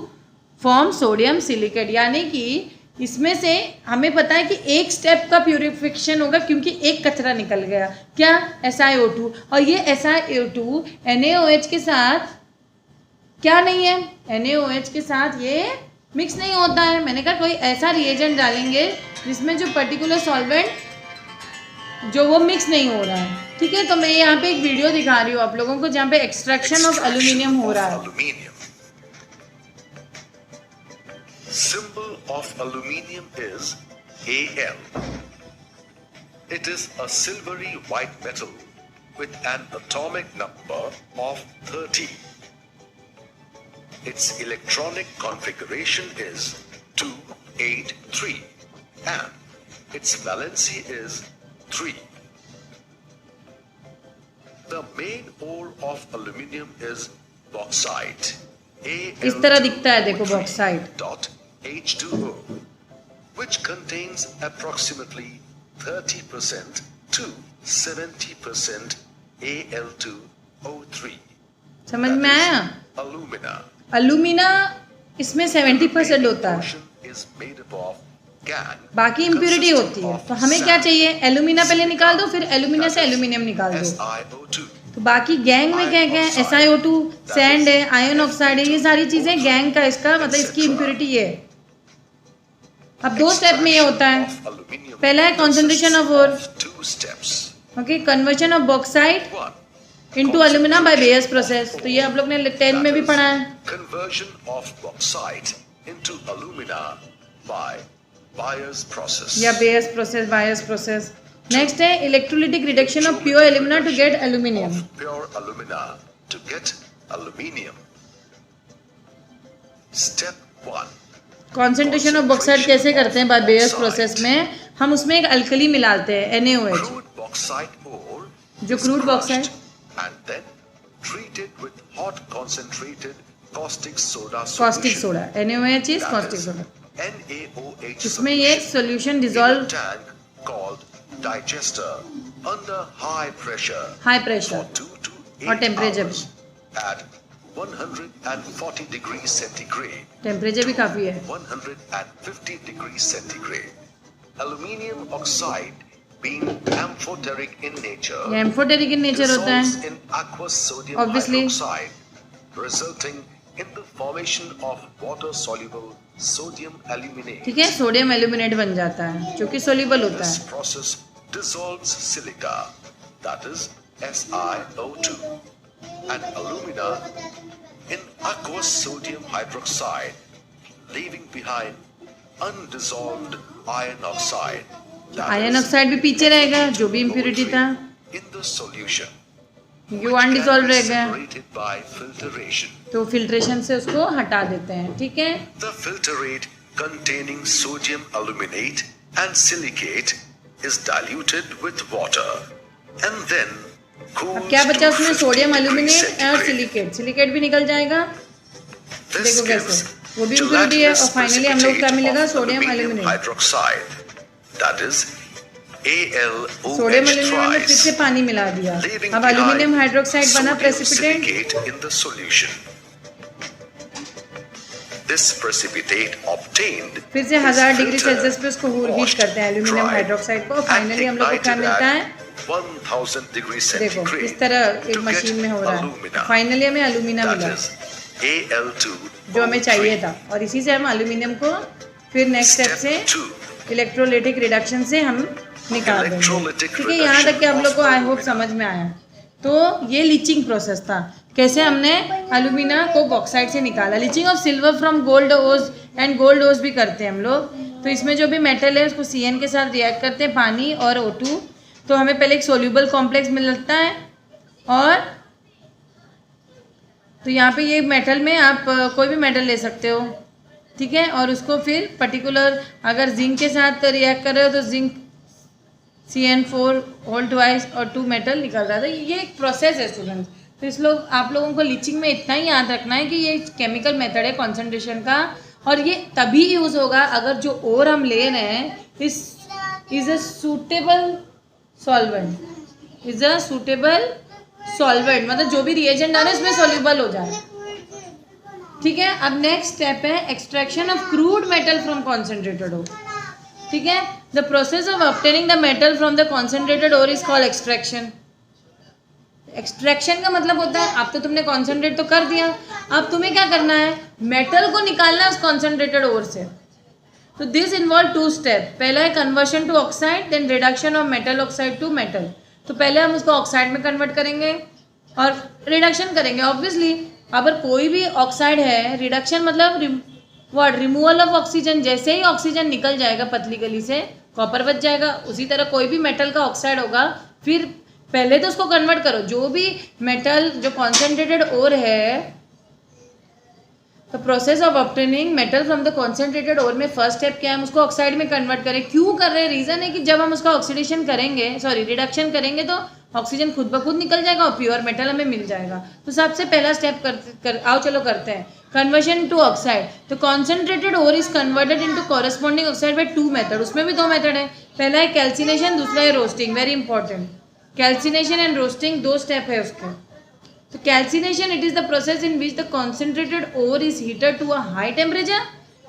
form sodium silicate. यानी कि इसमें से हमें पता है कि एक स्टेप का प्यूरिफिकेशन होगा क्योंकि एक कचरा निकल गया। क्या? SiO2। और ये SiO2 NaOH के साथ क्या नहीं है? NaOH के साथ ये मिक्स नहीं होता है। मैंने कहा कोई ऐसा रिएजेंट डालेंगे जिसमें जो पर्टिकुलर सॉल्वेंट जो वो मिक्स नहीं हो रहा है। ठीक है, तो मैं यहाँ पे एक वीडियो दिखा रही हूँ आप लोगों को जहाँ पे एक्सट्रैक्शन ऑफ एल्यूमिनियम हो रहा है। Symbol of aluminium is Al. It is a silvery white metal with an atomic number of 30. Its electronic configuration is 283 and its valency is 3. The main ore of aluminium is bauxite. इस तरह दिखता है देखो bauxite. H2O, which contains approximately 30% to 70% Al2O3. समझ में आया? Alumina. अलुमिना इसमें 70% होता है, is made up of gangue, बाकी इम्प्यूरिटी होती है। तो हमें क्या चाहिए? एल्यूमिना पहले निकाल दो, फिर एल्यूमिना से एल्यूमिनियम निकाल दो। SiO2. तो बाकी गैंग में क्या क्या है? SiO2, सैंड है, आयरन ऑक्साइड है, ये सारी चीज़ें गैंग का, इसका मतलब इसकी इम्प्यूरिटी है। अब दो स्टेप में ये होता है। पहला है concentration of ore, okay, conversion of bauxite into alumina by Bayer's process. तो ये आप लोग ने 10 में भी पढ़ा है। Conversion of bauxite into alumina by Byers process. या Bayer's process, Bayer's process. Next है electrolytic reduction of pure alumina to get aluminium. Of pure alumina to get aluminium. Step 1. Concentration of bauxite कैसे करते हैं बाय बेयर्स प्रोसेस में? हम उसमें एक अल्कली मिलाते हैं NaOH, Crude bauxite ore जो is crude crushed bauxite and then treated with hot concentrated caustic soda caustic solution. Soda, NaOH is That caustic is soda. NaOH इसमें ये solution solution in a dissolve tank called digester under high pressure high for pressure 2 to 8 और temperature hours at 140 degrees centigrade temperature भी काफ़ी है। 150 degrees centigrade. Aluminium oxide being amphoteric in nature ये एम्फोटेरिक इन नेचर होता dissolves है, in aqueous sodium Obviously. hydroxide resulting in the formation of water soluble sodium aluminate. ठीक है, सोडियम एल्यूमिनेट बन जाता है जो कि सोल्यूबल होता This है। process dissolves silica, that is SiO2, and alumina in aqueous sodium hydroxide, leaving behind undissolved iron oxide. that iron is oxide भी पीछे रहेगा, जो भी इम्प्योरिटी था in the solution, जो which अनडिसॉल्व can be रहेगा, separated by filtration. तो फिल्ट्रेशन से उसको हटा देते हैं। ठीक है, The filtrate containing sodium aluminate and silicate is diluted with water and then cooled अब क्या बचा to उसमें? 50 सोडियम degrees एल्यूमिनेट और centigrade. सिलिकेट, सिलिकेट भी निकल जाएगा। This देखो कैसे, gives वो भी इम्प्योरिटी है। और फाइनली हम लोग क्या मिलेगा? precipitate of sodium aluminium aluminate. hydroxide, that is sodium AlOH aluminate में फिर से thrice, पानी मिला दिया, leaving अब एल्यूमिनियम behind हाइड्रोक्साइड बना sodium precipitate. silicate in the solution. This precipitate obtained फिर से is 1000 डिग्री filtered, सेल्सियस पे उसको हीट washed, करते हैं एल्यूमिनियम dried, हाइड्रोक्साइड को। and फाइनली हम लोग को क्या ignited मिलता है? at 1000 degrees देखो centigrade इस तरह एक to मशीन get में हो रहा है। alumina, फाइनली हमें अलूमिना that मिला is Al2O3. जो हमें चाहिए था, और इसी से हम एल्यूमिनियम को फिर नेक्स्ट स्टेप से Step 2. इलेक्ट्रोलिटिक रिडक्शन से हम निकाल देंगे। Electrolytic ठीक है, यहाँ तक कि आप लोग को आई होप reduction of समझ में आया। तो ये लीचिंग प्रोसेस था, कैसे हमने एल्यूमिना को बॉक्साइड से निकाला। Leaching of silver from gold ओज, एंड गोल्ड ओज भी करते हैं हम लोग। तो इसमें जो भी मेटल है उसको CN के साथ रिएक्ट करते हैं, पानी और O2। तो हमें पहले एक सोल्यूबल कॉम्प्लेक्स मिलता है, और तो यहाँ पे ये मेटल में आप कोई भी मेटल ले सकते हो। ठीक है, और उसको फिर पर्टिकुलर अगर जिंक के साथ रिएक्ट कर रहे हो तो जिंक CN4 होल ट्वाइस और 2 मेटल निकल रहा था। ये एक प्रोसेस है स्टूडेंट्स। तो इस लोग आप लोगों को लीचिंग में इतना ही याद रखना है कि ये केमिकल मेथड है कॉन्सेंट्रेशन का, और ये तभी यूज़ होगा अगर जो ओर हम ले रहे हैं इज़ अ सूटेबल सॉल्वेंट, मतलब जो भी रिएजेंट आ रहा है इसमें सॉल्यूबल हो जाए। ठीक है, अब नेक्स्ट स्टेप है extraction of crude metal from concentrated ore. ठीक है, the process of obtaining the metal from the concentrated ore is called extraction. Extraction का मतलब होता है, अब तो तुमने कॉन्सेंट्रेट तो कर दिया, अब तुम्हें क्या करना है? मेटल को निकालना है उस कॉन्सेंट्रेटेड ओर से। तो दिस इन्वॉल्व 2 स्टेप। पहला है conversion to oxide, then reduction of metal oxide to metal. तो पहले हम उसको ऑक्साइड में कन्वर्ट करेंगे और रिडक्शन करेंगे। ऑब्वियसली अगर कोई भी ऑक्साइड है, रिडक्शन मतलब रिमूवल ऑफ ऑक्सीजन। जैसे ही ऑक्सीजन निकल जाएगा पतली गली से, कॉपर बच जाएगा। उसी तरह कोई भी मेटल का ऑक्साइड होगा, फिर पहले तो उसको कन्वर्ट करो। जो भी मेटल जो कॉन्सेंट्रेटेड ओर है, तो process of obtaining metal from the concentrated ore में फर्स्ट स्टेप क्या है? हम उसको ऑक्साइड में कन्वर्ट करें। क्यों कर रहे हैं? रीज़न है कि जब हम उसका ऑक्सीडेशन करेंगे, रिडक्शन करेंगे, तो ऑक्सीजन खुद ब खुद निकल जाएगा और प्योर मेटल हमें मिल जाएगा। तो सबसे पहला स्टेप आओ चलो करते हैं कन्वर्शन टू ऑक्साइड। तो concentrated ore is converted into corresponding oxide by 2 method. उसमें भी 2 मेथड है। पहला है कैल्सिनेशन, दूसरा है roasting. Very important, calcination and roasting 2 step है उसके। तो calcination it is the process in which the concentrated ore is heated to a high temperature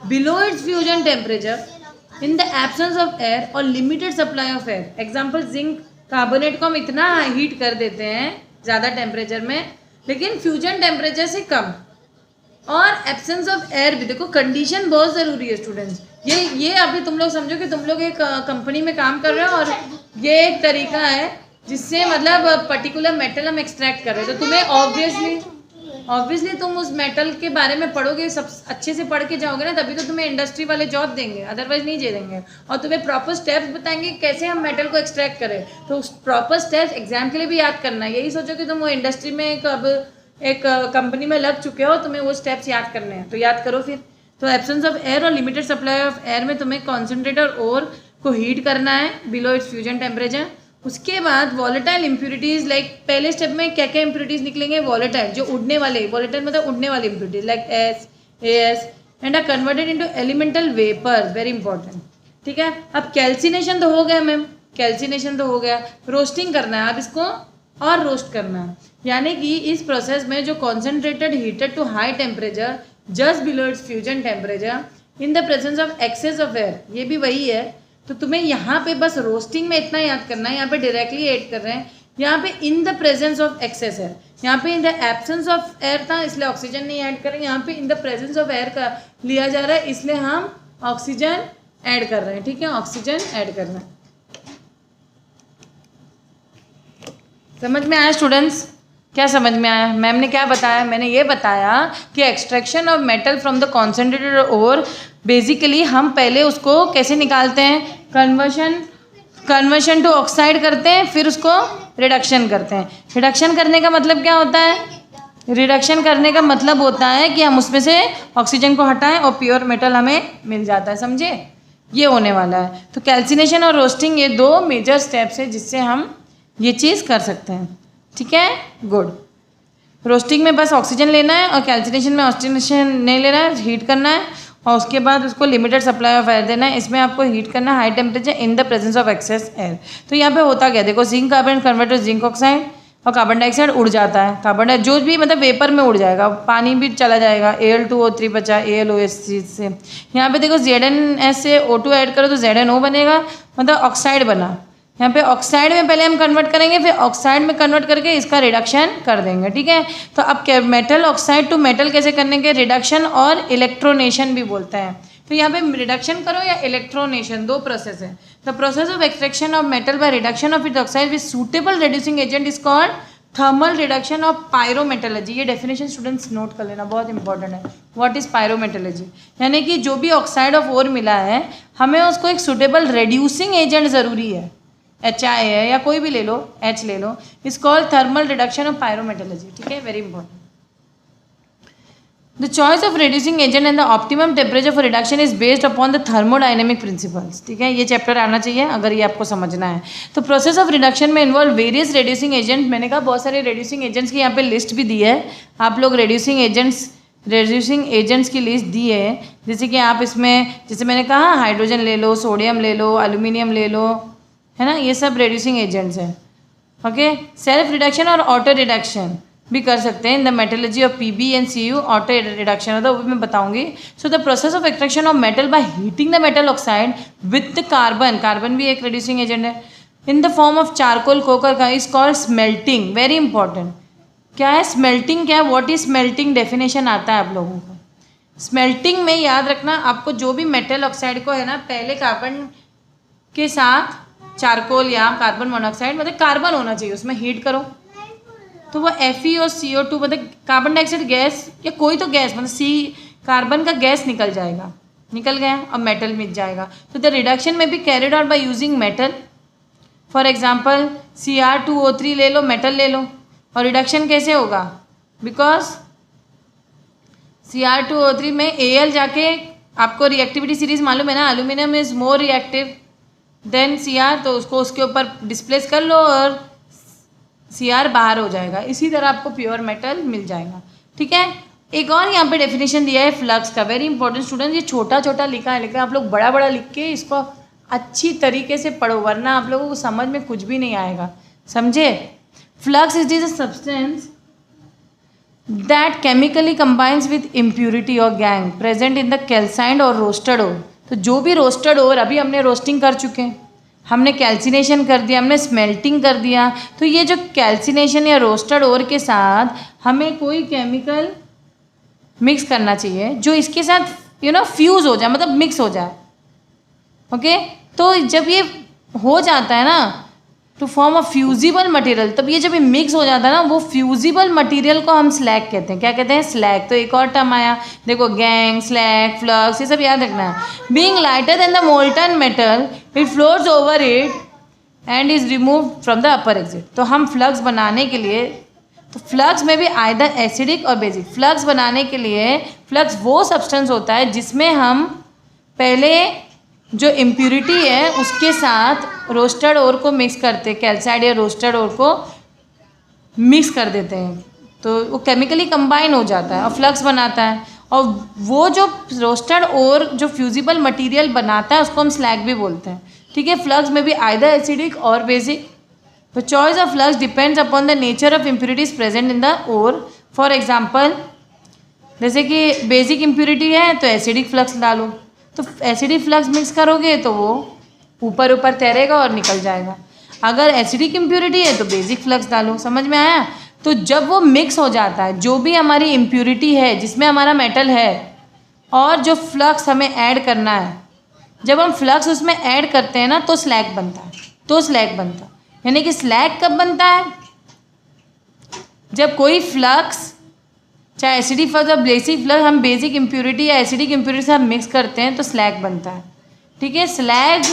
below its fusion temperature in the absence of air और limited supply of air. Example, zinc carbonate को हम इतना हीट कर देते हैं ज़्यादा टेम्परेचर में, लेकिन फ्यूजन टेम्परेचर से कम, और एब्सेंस ऑफ एयर भी। देखो कंडीशन बहुत ज़रूरी है स्टूडेंट्स। ये अभी तुम लोग समझो कि तुम लोग एक कंपनी में काम कर रहे हो और ये एक तरीका है जिससे मतलब पर्टिकुलर मेटल हम एक्सट्रैक्ट कर रहे हैं। तो तुम्हें ऑब्वियसली ऑब्वियसली तुम उस मेटल के बारे में पढ़ोगे, सब अच्छे से पढ़ के जाओगे ना, तभी तो तुम्हें इंडस्ट्री वाले जॉब देंगे, अदरवाइज नहीं दे देंगे। और तुम्हें प्रॉपर स्टेप्स बताएंगे कैसे हम मेटल को एक्सट्रैक्ट करें। तो उस प्रॉपर स्टेप्स एग्जाम के लिए भी याद करना है। यही सोचो कि तुम वो इंडस्ट्री में एक कंपनी में लग चुके हो, तुम्हें वो स्टेप्स याद करने हैं, तो याद करो फिर। तो एब्सेंस ऑफ एयर और लिमिटेड सप्लाई ऑफ एयर में तुम्हें कॉन्सेंट्रेटर और को हीट करना है बिलो इट्स फ्यूजन टेम्परेचर। उसके बाद वॉलेटाइल इम्प्यूरिटीज़, लाइक पहले स्टेप में क्या क्या इम्प्यूरिटीज़ निकलेंगे, वॉलेटाइल जो उड़ने वाले, वॉलेटाइल मतलब उड़ने वाली impurities like S S and are converted into elemental vapour, very important. ठीक है, अब कैल्सिनेशन तो हो गया मैम, कैल्सिनेशन तो हो गया, रोस्टिंग करना है अब इसको और रोस्ट करना है। यानी कि इस प्रोसेस में जो concentrated heated to high temperature just below its fusion temperature in the presence of excess of air, ये भी वही है। तो तुम्हें यहाँ पे बस रोस्टिंग में इतना याद करना है, यहाँ पे डायरेक्टली ऐड कर रहे हैं, यहाँ पे in the presence of excess air, यहाँ पे in the absence of air था इसलिए ऑक्सीजन नहीं ऐड करें, यहाँ पे in the presence of air का लिया जा रहा है इसलिए हम ऑक्सीजन ऐड कर रहे हैं। ठीक है, ऑक्सीजन ऐड करना है। समझ में आया स्टूडेंट्स? क्या समझ में आया? मैम ने क्या बताया? मैंने ये बताया कि extraction of metal from the concentrated ore, basically हम पहले उसको कैसे निकालते हैं, कन्वर्शन टू ऑक्साइड करते हैं, फिर उसको रिडक्शन करते हैं। रिडक्शन करने का मतलब क्या होता है? रिडक्शन करने का मतलब होता है कि हम उसमें से ऑक्सीजन को हटाएं और प्योर मेटल हमें मिल जाता है, समझे? ये होने वाला है। तो कैल्सिनेशन और रोस्टिंग ये दो मेजर स्टेप्स है जिससे हम ये चीज़ कर सकते हैं। ठीक है, गुड। रोस्टिंग में बस ऑक्सीजन लेना है और कैल्सिनेशन में ऑक्सीजन नहीं लेना है, हीट करना है और उसके बाद उसको लिमिटेड सप्लाई ऑफ एयर देना है। इसमें आपको हीट करना है high temperature in the presence of excess air. तो यहाँ पे होता क्या, देखो zinc carbon convert to zinc oxide और कार्बन डाइऑक्साइड उड़ जाता है, कार्बन डाइऑक्साइड जो भी मतलब वेपर में उड़ जाएगा, पानी भी चला जाएगा, Al2O3 बचा AlOH से। यहाँ पे देखो ZnS से O2 ऐड करो तो ZnO बनेगा, मतलब ऑक्साइड बना। यहाँ पे ऑक्साइड में पहले हम कन्वर्ट करेंगे, फिर ऑक्साइड में कन्वर्ट करके इसका रिडक्शन कर देंगे। ठीक है, तो अब क्या मेटल ऑक्साइड टू मेटल कैसे करने के, रिडक्शन और इलेक्ट्रोनेशन भी बोलते हैं। तो यहाँ पे रिडक्शन करो या इलेक्ट्रोनेशन, दो प्रोसेस है। The process of extraction of metal by reduction of it oxide with suitable reducing agent is called thermal reduction of pyrometallurgy. ये डेफिनेशन स्टूडेंट्स नोट कर लेना, बहुत इंपॉर्टेंट है। What is pyrometallurgy? यानी कि जो भी ऑक्साइड ऑफ ओर मिला है हमें उसको एक सूटेबल रिड्यूसिंग एजेंट ज़रूरी है, HI है या कोई भी ले लो, H ले लो, is called thermal reduction of pyrometallurgy. ठीक है, very important. The choice of reducing agent and the optimum temperature for reduction is based upon the thermodynamic principles. ठीक है, ये चैप्टर आना चाहिए अगर ये आपको समझना है। तो प्रोसेस ऑफ रिडक्शन में इन्वॉल्व वेरियस रिड्यूसिंग एजेंट। मैंने कहा बहुत सारे रिड्यूसिंग एजेंट्स की यहाँ पे लिस्ट भी दी है, आप लोग रिड्यूसिंग एजेंट्स की लिस्ट दी है। जैसे कि आप इसमें, जैसे मैंने कहा हाइड्रोजन ले लो, सोडियम ले लो, एल्यूमिनियम ले लो, है ना, ये सब रिड्यूसिंग एजेंट्स हैं। ओके, सेल्फ रिडक्शन और ऑटो रिडक्शन भी कर सकते हैं। In the metallurgy of PB and CU auto reduction होता है, वो भी मैं बताऊंगी। So the process of extraction of metal by heating the metal oxide with carbon, carbon भी एक रिड्यूसिंग एजेंट है, in the form of charcoal कोकर का is called smelting. Very important. क्या है स्मेल्टिंग? क्या है, व्हाट इज स्मेल्टिंग? डेफिनेशन आता है आप लोगों को। स्मेल्टिंग में याद रखना आपको, जो भी मेटल ऑक्साइड को है ना, पहले कार्बन के साथ चारकोल या कार्बन मोनोऑक्साइड, मतलब कार्बन होना चाहिए उसमें, हीट करो तो वो Fe और CO2 मतलब कार्बन डाइऑक्साइड गैस या कोई तो गैस, मतलब कार्बन का गैस निकल जाएगा, निकल गया और मेटल मिल जाएगा। तो द रिडक्शन में भी carried out by using metal. For example Cr2O3 ले लो, मेटल ले लो, और रिडक्शन कैसे होगा? बिकॉज Cr2O3 में Al जाके, आपको रिएक्टिविटी सीरीज मालूम है ना, aluminium is more reactive than Cr, तो उसको उसके ऊपर डिस्प्लेस कर लो और Cr बाहर हो जाएगा। इसी तरह आपको प्योर मेटल मिल जाएगा। ठीक है, एक और यहाँ पे डेफिनेशन दिया है फ्लक्स का, वेरी इंपॉर्टेंट स्टूडेंट। ये छोटा छोटा लिखा है, लेकिन आप लोग बड़ा बड़ा लिख के इसको अच्छी तरीके से पढ़ो, वरना आप लोगों को समझ में कुछ भी नहीं आएगा, समझे? Flux is a substance that chemically combines with impurity और गैंग प्रेजेंट इन द कैल्साइंड और रोस्टेड ओर। तो जो भी रोस्टेड ओर, अभी हमने रोस्टिंग कर चुके हैं, हमने कैल्सिनेशन कर दिया, हमने स्मेल्टिंग कर दिया, तो ये जो कैल्सिनेशन या रोस्टेड ओर के साथ हमें कोई केमिकल मिक्स करना चाहिए जो इसके साथ फ्यूज़ हो जाए, मतलब मिक्स हो जाए। ओके, तो जब ये हो जाता है ना, to form a fusible material. तब ये जब ये मिक्स हो जाता है ना, वो फ्यूजिबल मटेरियल को हम स्लैग कहते हैं। क्या कहते हैं? स्लैग। तो एक और टर्म आया, देखो, गैंग, स्लैग, फ्लक्स, ये सब याद रखना है। Being lighter than the molten metal it floats over it and is remove from the upper exit. तो हम फ्लक्स बनाने के लिए, तो फ्लक्स में भी आइदर एसिडिक और बेसिक। फ्लक्स बनाने के लिए, फ्लक्स वो सब्सटेंस होता है जिसमें हम पहले जो इम्प्यूरिटी है उसके साथ रोस्टेड ओर को मिक्स करते, कैल्साइड या रोस्टेड ओर को मिक्स कर देते हैं, तो वो केमिकली कंबाइन हो जाता है और फ्लक्स बनाता है। और वो जो रोस्टेड ओर जो फ्यूजिबल मटेरियल बनाता है उसको हम स्लैग भी बोलते हैं। ठीक है, फ्लक्स में भी आइदर एसिडिक और basic. The choice of flux depends upon the nature of impurities present in the ore. For example, जैसे कि बेसिक इम्प्यूरिटी है तो एसिडिक फ्लक्स डालो, तो एसिडिक फ्लक्स मिक्स करोगे तो वो ऊपर ऊपर तैरेगा और निकल जाएगा। अगर एसिडिक इम्प्यूरिटी है तो बेसिक फ्लक्स डालो। समझ में आया? तो जब वो मिक्स हो जाता है, जो भी हमारी इम्प्यूरिटी है जिसमें हमारा मेटल है और जो फ्लक्स हमें ऐड करना है, जब हम फ्लक्स उसमें ऐड करते हैं ना तो स्लैग बनता है। तो स्लैग बनता है, यानी कि स्लैग कब बनता है? जब कोई फ्लक्स, चाहे एसिडिक फ्लक्स या बेसिक फ्लक्स, हम बेसिक इम्प्यूरिटी या एसिडिक इम्प्यूरिटी से हम मिक्स करते हैं तो स्लैग बनता है। ठीक है, स्लैग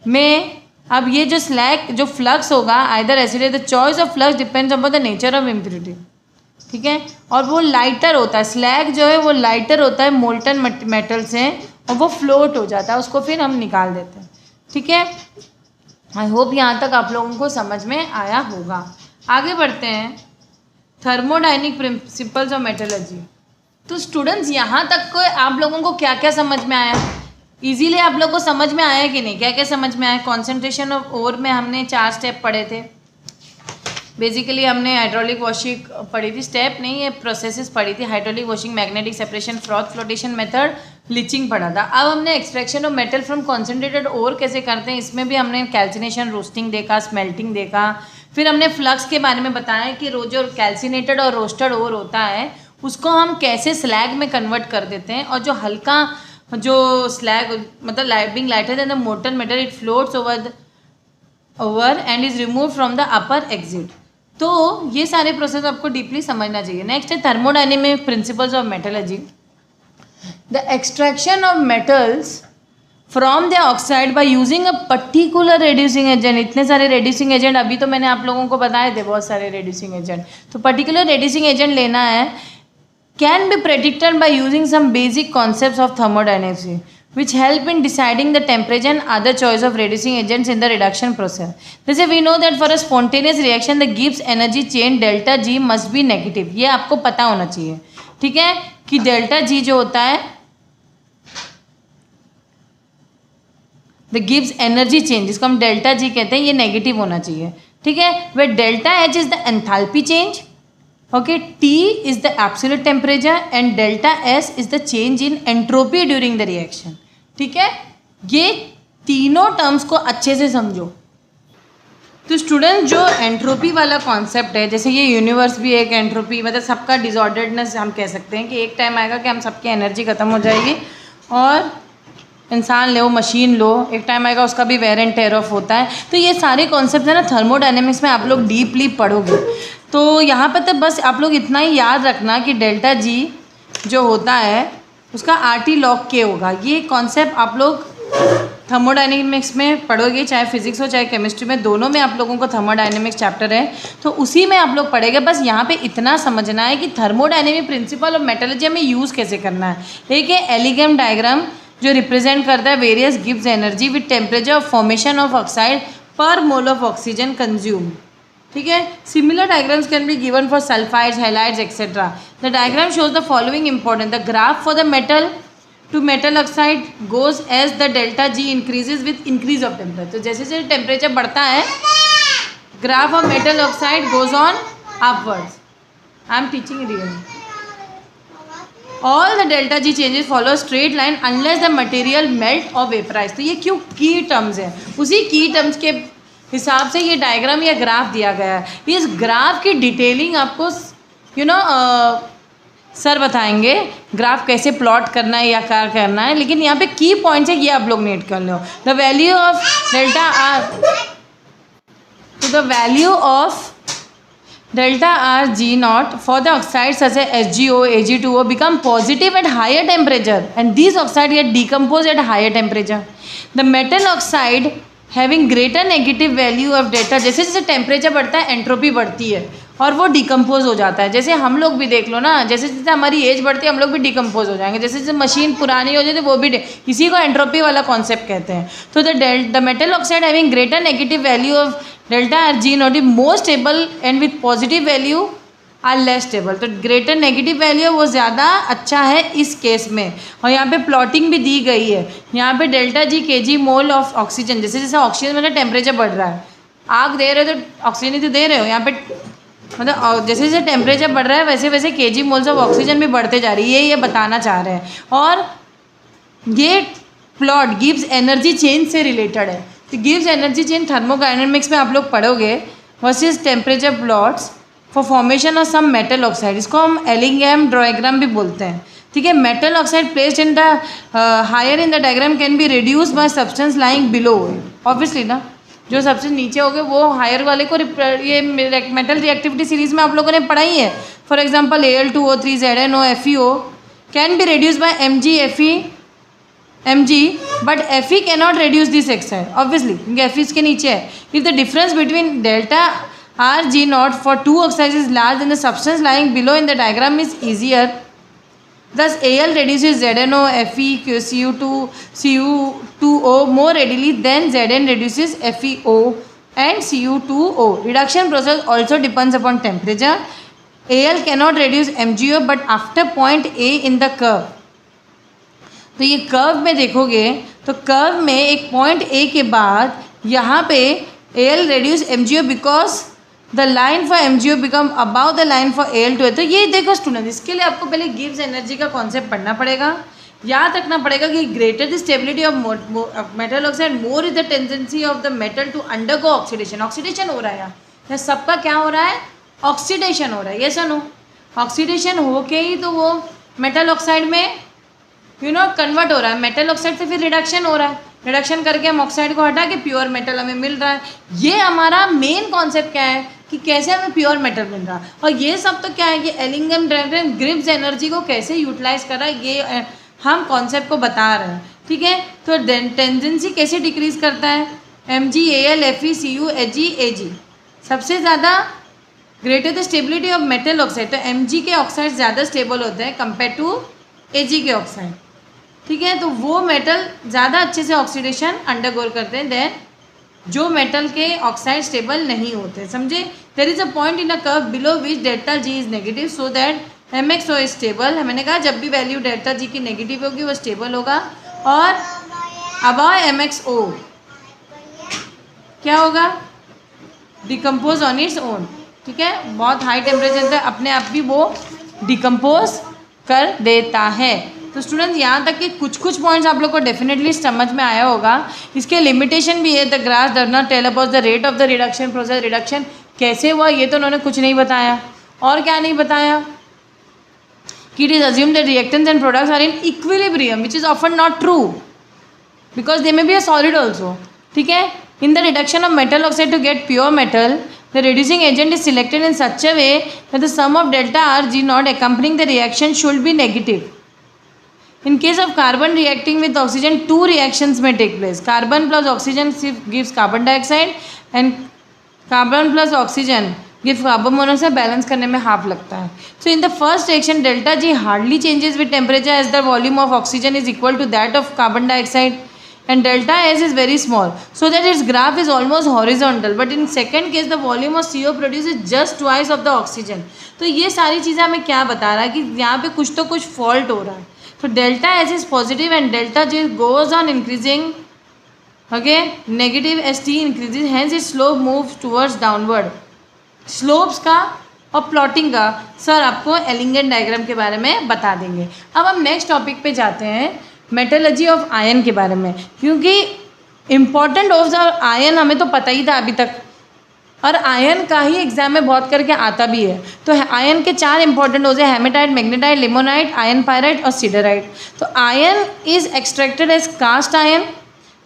में अब ये जो स्लैग जो फ्लक्स होगा either acidic, the choice of flux depends upon the nature of impurity. ठीक है, और वो लाइटर होता है, स्लैग जो है वो लाइटर होता है मोल्टन मेटल से, और वो फ्लोट हो जाता है, उसको फिर हम निकाल देते हैं। ठीक है, आई होप यहाँ तक आप लोगों को समझ में आया होगा। आगे बढ़ते हैं, थर्मोडाइनिक प्रिंसिपल्स ऑफ मेटलर्जी। तो स्टूडेंट्स यहाँ तक को आप लोगों को क्या क्या समझ में आया? इजीली आप लोग को समझ में आया कि नहीं? क्या क्या समझ में आया? कॉन्सेंट्रेशन ऑफ ओर में हमने 4 स्टेप पढ़े थे। बेसिकली हमने हाइड्रोलिक वॉशिंग पढ़ी थी, स्टेप नहीं ये प्रोसेसेस पढ़ी थी। Hydraulic washing, magnetic separation, froth flotation method, leaching पढ़ा था। अब हमने extraction of metal from concentrated ore कैसे करते हैं, इसमें भी हमने कैल्सिनेशन, रोस्टिंग देखा, स्मेल्टिंग देखा। फिर हमने फ्लक्स के बारे में बताया कि जो कैल्सिनेटेड और रोस्टेड ओर होता है उसको हम कैसे स्लैग में कन्वर्ट कर देते हैं, और जो हल्का जो स्लैग मतलब being lighter than the molten metal it floats over and is remove from the upper exit. तो ये सारे प्रोसेस आपको डीपली समझना चाहिए। नेक्स्ट है thermodynamic principles of metallurgy. The extraction of metals from the oxide by using a particular reducing agent. इतने सारे रेड्यूसिंग एजेंट अभी तो मैंने आप लोगों को बताए थे, बहुत सारे रेड्यूसिंग एजेंट। तो पर्टिकुलर रेड्यूसिंग एजेंट लेना है, can be predicted by using some basic concepts of thermodynamics which help in deciding the temperature and other choice of reducing agents in the reduction process. जैसे we know that for a spontaneous reaction the Gibbs energy chain delta G must be negative. ये आपको पता होना चाहिए, ठीक है, कि डेल्टा G जो होता है द गिब्स एनर्जी चेंज, जिसको हम डेल्टा G कहते हैं, ये नेगेटिव होना चाहिए, ठीक है। Where delta H is the enthalpy change, okay, T is the absolute temperature and delta S is the change in entropy during the reaction, ठीक है। ये तीनों टर्म्स को अच्छे से समझो। तो स्टूडेंट जो एंट्रोपी वाला कॉन्सेप्ट है, जैसे ये यूनिवर्स भी एक एंट्रोपी, मतलब सबका डिसऑर्डर्डनेस हम कह सकते हैं कि एक टाइम आएगा कि हम सबकी एनर्जी खत्म हो जाएगी, और इंसान लो, मशीन लो, एक टाइम आएगा उसका भी वेयर एंड टेयर ऑफ होता है। तो ये सारे कॉन्सेप्ट है ना थर्मोडायनेमिक्स में आप लोग डीपली पढ़ोगे। तो यहाँ पर तो बस आप लोग इतना ही याद रखना कि डेल्टा G जो होता है उसका RT log K होगा। ये कॉन्सेप्ट आप लोग थर्मोडायनेमिक्स में पढ़ोगे, चाहे फिजिक्स हो चाहे केमिस्ट्री में, दोनों में आप लोगों को थर्मोडायनेमिक्स चैप्टर है, तो उसी में आप लोग पढ़ेंगे। बस यहाँ पे इतना समझना है कि थर्मोडायनेमिक प्रिंसिपल ऑफ मेटलर्जी में यूज़ कैसे करना है। एक है एलिगम डायग्राम जो रिप्रेजेंट करता है various Gibbs energy with temperature of formation of oxide per mole of oxygen consume, ठीक है। Similar diagrams can be given for sulphides, halides etcetera. The diagram shows the following important. The graph for the metal to metal oxide goes as the delta G increases with increase of temperature. तो जैसे जैसे टेम्परेचर बढ़ता है, graph of metal oxide goes on upwards. I am teaching real. All the delta G changes follow straight line unless the material melt or vaporize। तो ये क्यों की टर्म्स है, उसी की टर्म्स के हिसाब से ये डायग्राम या ग्राफ दिया गया है। इस ग्राफ की डिटेलिंग आपको सर बताएंगे ग्राफ कैसे प्लॉट करना है या क्या करना है, लेकिन यहाँ पे की पॉइंट्स है, ये आप लोग नोट कर लो। The value of delta R तो the value of delta R G naught for the oxides such as SgO, Ag2O become positive at higher temperature and these oxides get decomposed at higher temperature. The metal oxide having greater negative value of delta, जैसे जैसे टेम्परेचर बढ़ता है एंट्रोपी बढ़ती है और वो डिकम्पोज हो जाता है। जैसे हम लोग भी देख लो ना, जैसे जैसे हमारी एज बढ़ती है हम लोग भी डिकम्पोज हो जाएंगे, जैसे जैसे मशीन पुरानी हो जाती है वो भी इसी को एंट्रोपी वाला कॉन्सेप्ट कहते हैं। तो the metal oxide having greater negative value of delta R G naught is more stable and with positive value are less stable. तो ग्रेटर नेगेटिव वैल्यू वो ज़्यादा अच्छा है इस केस में। और यहाँ पे प्लॉटिंग भी दी गई है, यहाँ पे डेल्टा जी के जी मोल ऑफ ऑक्सीजन, जैसे जैसे ऑक्सीजन में टेम्परेचर बढ़ रहा है, आग दे रहे हो तो ऑक्सीजन ही तो दे रहे हो, यहाँ पे मतलब जैसे जैसे टेम्परेचर बढ़ रहा है वैसे वैसे के जी मोल्स ऑफ ऑक्सीजन भी बढ़ते जा रही है, ये बताना चाह रहे हैं। और ये प्लॉट गिव्स एनर्जी चेंज से रिलेटेड है। तो गिव्स एनर्जी चेंज थर्मोडायनेमिक्स में आप लोग पढ़ोगे, versus temperature plots for formation of some metal oxide, इसको हम एलिंगहैम डायग्राम भी बोलते हैं। ठीक है, metal oxide placed in the higher in the diagram can be reduce by substance lying below. Obviously ना, जो सबसे नीचे हो गए वो हायर वाले को ये मेटल रिएक्टिविटी सीरीज में आप लोगों ने पढ़ाई है। For example Al2O3 ZnO FeO can be reduce by Mg but Fe cannot reduce this oxide obviously, क्योंकि Fe इसके नीचे है। If the difference between delta R G naught for two oxides is large in the substance lying below in the diagram is easier. Thus, Al reduces ZnO, Fe, Cu2, Cu2O more readily than Zn reduces FeO and Cu2O. Reduction process also depends upon temperature. Al cannot reduce MgO, but after point A in the curve. तो ये कर्व में देखोगे तो कर्व में एक पॉइंट A के बाद यहाँ पे Al reduce MgO because the line for MgO become about the line for Al2O। तो ये देखो स्टूडेंट, इसके लिए आपको पहले गिव्स एनर्जी का कॉन्सेप्ट पढ़ना पड़ेगा, याद रखना पड़ेगा कि greater the stability of metal oxide more is the tendency of the metal to undergo oxidation. Oxidation हो रहा है यहाँ सबका क्या हो रहा है, ऑक्सीडेशन हो रहा है। ये सुनो, ऑक्सीडेशन होके ही तो वो मेटल ऑक्साइड में कन्वर्ट हो रहा है, मेटल ऑक्साइड से फिर रिडक्शन हो रहा है, रिडक्शन करके हम ऑक्साइड को हटा के प्योर मेटल हमें मिल रहा है। ये हमारा मेन कॉन्सेप्ट क्या है कि कैसे हमें प्योर मेटल मिल रहा है। और ये सब तो क्या है कि एलिंगहैम डायग्राम गिव्स एनर्जी को कैसे यूटिलाइज कर रहा है, ये हम कॉन्सेप्ट को बता रहे हैं। ठीक है, तो टेंडेंसी कैसे डिक्रीज करता है, Mg Al Fe Cu Ag Ag सबसे ज़्यादा greater the stability of metal oxide. तो Mg के ऑक्साइड ज़्यादा स्टेबल होते हैं कंपेयर टू Ag के ऑक्साइड। ठीक है, तो वो मेटल ज़्यादा अच्छे से ऑक्सीडेशन अंडरगो करते हैं देन जो मेटल के ऑक्साइड स्टेबल नहीं होते। समझे, there is a point in a curve below which delta G is negative so that MXO is stable. मैंने कहा जब भी वैल्यू डेल्टा जी की नेगेटिव होगी वो स्टेबल होगा, और अबाव MXO क्या होगा, डिकम्पोज ऑन इट्स ओन। ठीक है, बहुत हाई टेम्परेचर तक अपने आप भी वो डिकम्पोज कर देता है। तो स्टूडेंट्स यहाँ तक कि कुछ कुछ पॉइंट्स आप लोग को डेफिनेटली समझ में आया होगा। इसके लिमिटेशन भी है, the graph does not tell about the rate of the reduction process. Reduction कैसे हुआ ये तो उन्होंने कुछ नहीं बताया। और क्या नहीं बताया कि it is assume that reactants and products are in equilibrium which is often not true because they may be a solid also. ठीक है, in the reduction of metal oxide to get pure metal the reducing agent is selected in such a way that the sum of delta R G naught accompanying the reaction should be negative. In case of carbon reacting with oxygen, two reactions may take place. Carbon plus oxygen gives carbon dioxide and carbon plus oxygen gives carbon monoxide. Balance करने में हाफ लगता है. So in the first reaction, delta G hardly changes with temperature as the volume of oxygen is equal to that of carbon dioxide. And delta S is very small, so that its graph is almost horizontal. But in second case, the volume of CO produces just twice of the oxygen. तो ये सारी चीज़ें हमें क्या बता रहा है कि यहाँ पे कुछ तो कुछ फॉल्ट हो रहा है. तो delta S is positive and delta G goes on increasing. Okay, negative ST increases, hence its slope moves towards downward. Slopes का और प्लॉटिंग का सर आपको एलिंगहैम डायग्राम के बारे में बता देंगे. अब हम नेक्स्ट टॉपिक पे जाते हैं, मेटलर्जी ऑफ आयन के बारे में, क्योंकि इम्पॉर्टेंट ऑफ द आयन हमें तो पता ही था अभी तक, और आयन का ही एग्जाम में बहुत करके आता भी है. तो आयन के 4 इंपॉर्टेंट होते हैं, hematite, magnetite, limonite, iron pyrite और सीडराइट. तो iron is extracted as cast iron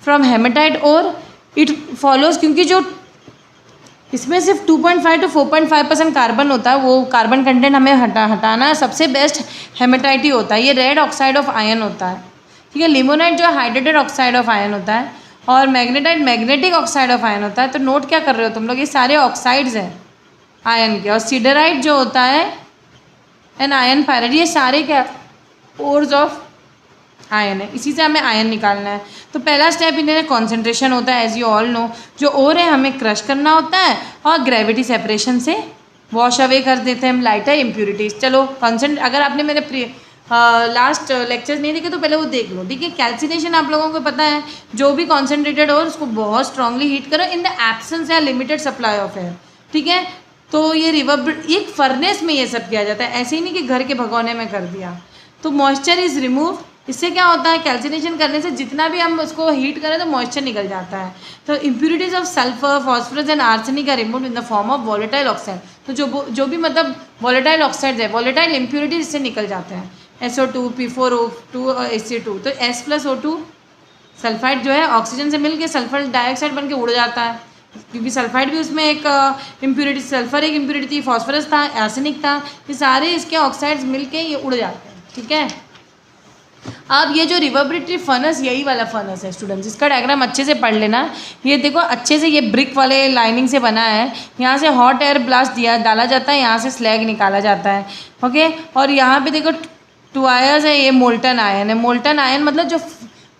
from hematite और इट फॉलोज, क्योंकि जो इसमें सिर्फ 2.5 to 4.5% कार्बन होता है, वो कार्बन कंटेंट हमें हटाना है। सबसे बेस्ट हेमेटाइट ही होता है, ये रेड ऑक्साइड ऑफ आयरन होता है, ठीक है। लिमोनाइट जो है हाइड्रेटेड ऑक्साइड ऑफ आयरन होता है, और magnetite magnetic oxide of iron होता है। तो नोट क्या कर रहे हो तुम लोग, ये सारे ऑक्साइड्स हैं आयरन के। और सिडराइट जो होता है एंड आयरन पायराइड, ये सारे क्या ओर्स ऑफ आयन है, इसी से हमें आयन निकालना है। तो पहला स्टेप इन्हें कॉन्सेंट्रेशन होता है, एज यू ऑल नो। जो ओर है हमें क्रश करना होता है और ग्रेविटी सेपरेशन से वॉश अवे कर देते हैं हम लाइटर इम्प्यूरिटीज़। चलो अगर आपने मेरे लास्ट लेक्चर्स नहीं देखे तो पहले वो देख लो, ठीक है। कैल्सिनेशन आप लोगों को पता है, जो भी कॉन्सेंट्रेटेड हो उसको बहुत स्ट्रांगली हीट करो इन द एब्सेंस या लिमिटेड सप्लाई ऑफ एयर, ठीक है। तो ये एक फर्नेस में ये सब किया जाता है, ऐसे ही नहीं कि घर के भगोने में कर दिया। तो मॉइस्चर इज रिमूव, इससे क्या होता है, कैल्सिनेशन करने से जितना भी हम उसको हीट करें तो मॉइस्चर निकल जाता है। तो impurities of sulphur, phosphorus and arsenic are removed in the form of volatile oxide. तो जो भी मतलब वॉलेटाइल ऑक्साइड्स है, वॉलेटाइल इम्प्यूरिटीज इससे निकल जाते हैं। SO2, P4O2 और Ac2। तो S+O2 सल्फाइड जो है ऑक्सीजन से मिलके सल्फर डाइऑक्साइड बन के उड़ जाता है, क्योंकि सल्फाइड भी उसमें एक इम्प्यूरिटी, सल्फर एक इम्प्यूरिटी थी, फॉस्फोरस था, आर्सेनिक था, ये सारे इसके ऑक्साइड्स मिलके ये उड़ जाते हैं, ठीक है। अब ये जो रिवर्बरेटरी फर्नेस, यही वाला फर्नेस है स्टूडेंट्स, इसका डायग्राम अच्छे से पढ़ लेना। ये देखो अच्छे से, ये ब्रिक वाले लाइनिंग से बना है, यहाँ से हॉट एयर ब्लास्ट डाला जाता है, यहाँ से स्लैग निकाला जाता है, ओके। और यहाँ पे देखो 2 आयर्स है, ये मोल्टन आयन है। मोल्टन आयन मतलब जो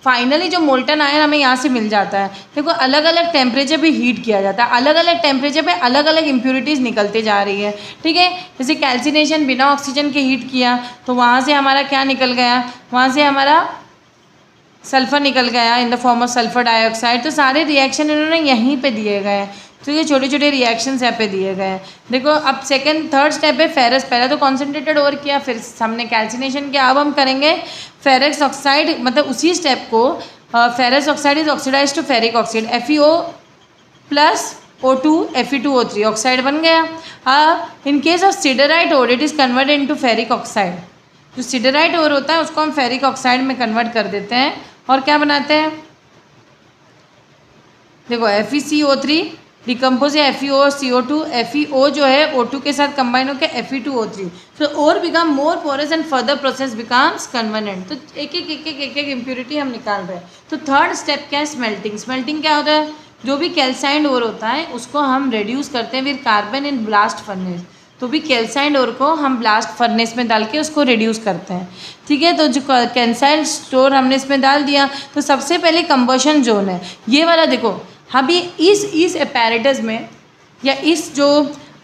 फाइनली जो मोल्टन आयन हमें यहाँ से मिल जाता है। देखो अलग अलग टेम्परेचर पे हीट किया जाता है, अलग अलग टेम्परेचर पे अलग अलग इम्प्यूरिटीज़ निकलते जा रही है, ठीक है। जैसे कैल्सिनेशन बिना ऑक्सीजन के हीट किया तो वहाँ से हमारा क्या निकल गया, वहाँ से हमारा सल्फ़र निकल गया इन the form of sulphur dioxide. तो सारे रिएक्शन इन्होंने यहीं पे दिए गए हैं, तो ये छोटे छोटे रिएक्शंस यहाँ पे दिए गए हैं। देखो अब थर्ड स्टेप है फेरस। पहले तो कॉन्सेंट्रेटेड ओर किया, फिर हमने कैल्सिनेशन किया, अब हम करेंगे फेरस ऑक्साइड, मतलब उसी स्टेप को ferrous oxide is oxidise to ferric oxide, FeO+O2 Fe2O3 oxide बन गया। In case of siderite ore it is converted into ferric oxide. जो सिडराइट ओर होता है उसको हम फेरिक ऑक्साइड में कन्वर्ट कर देते हैं और क्या बनाते हैं, देखो FeCO3 डिकम्पोज है FeO CO2, FeO जो है O2 के साथ कंबाइन होकर Fe2O3। तो और become more porous and further process becomes convergent. तो एक एक इम्प्यूरिटी हम निकाल रहे हैं। तो थर्ड स्टेप क्या है, स्मेल्टिंग। स्मेल्टिंग क्या होता है, जो भी कैल्साइंड ओर होता है उसको हम रिड्यूस करते हैं with carbon in blast furnace. तो भी कैल्साइंड ओर को हम ब्लास्ट फर्नेस में डाल के उसको रिड्यूस करते हैं, ठीक है। तो जो कैल्साइंड स्टोर हमने इसमें डाल दिया, तो सबसे पहले कंबशन जोन है ये वाला। देखो अभी इस अपैरेटस में या इस जो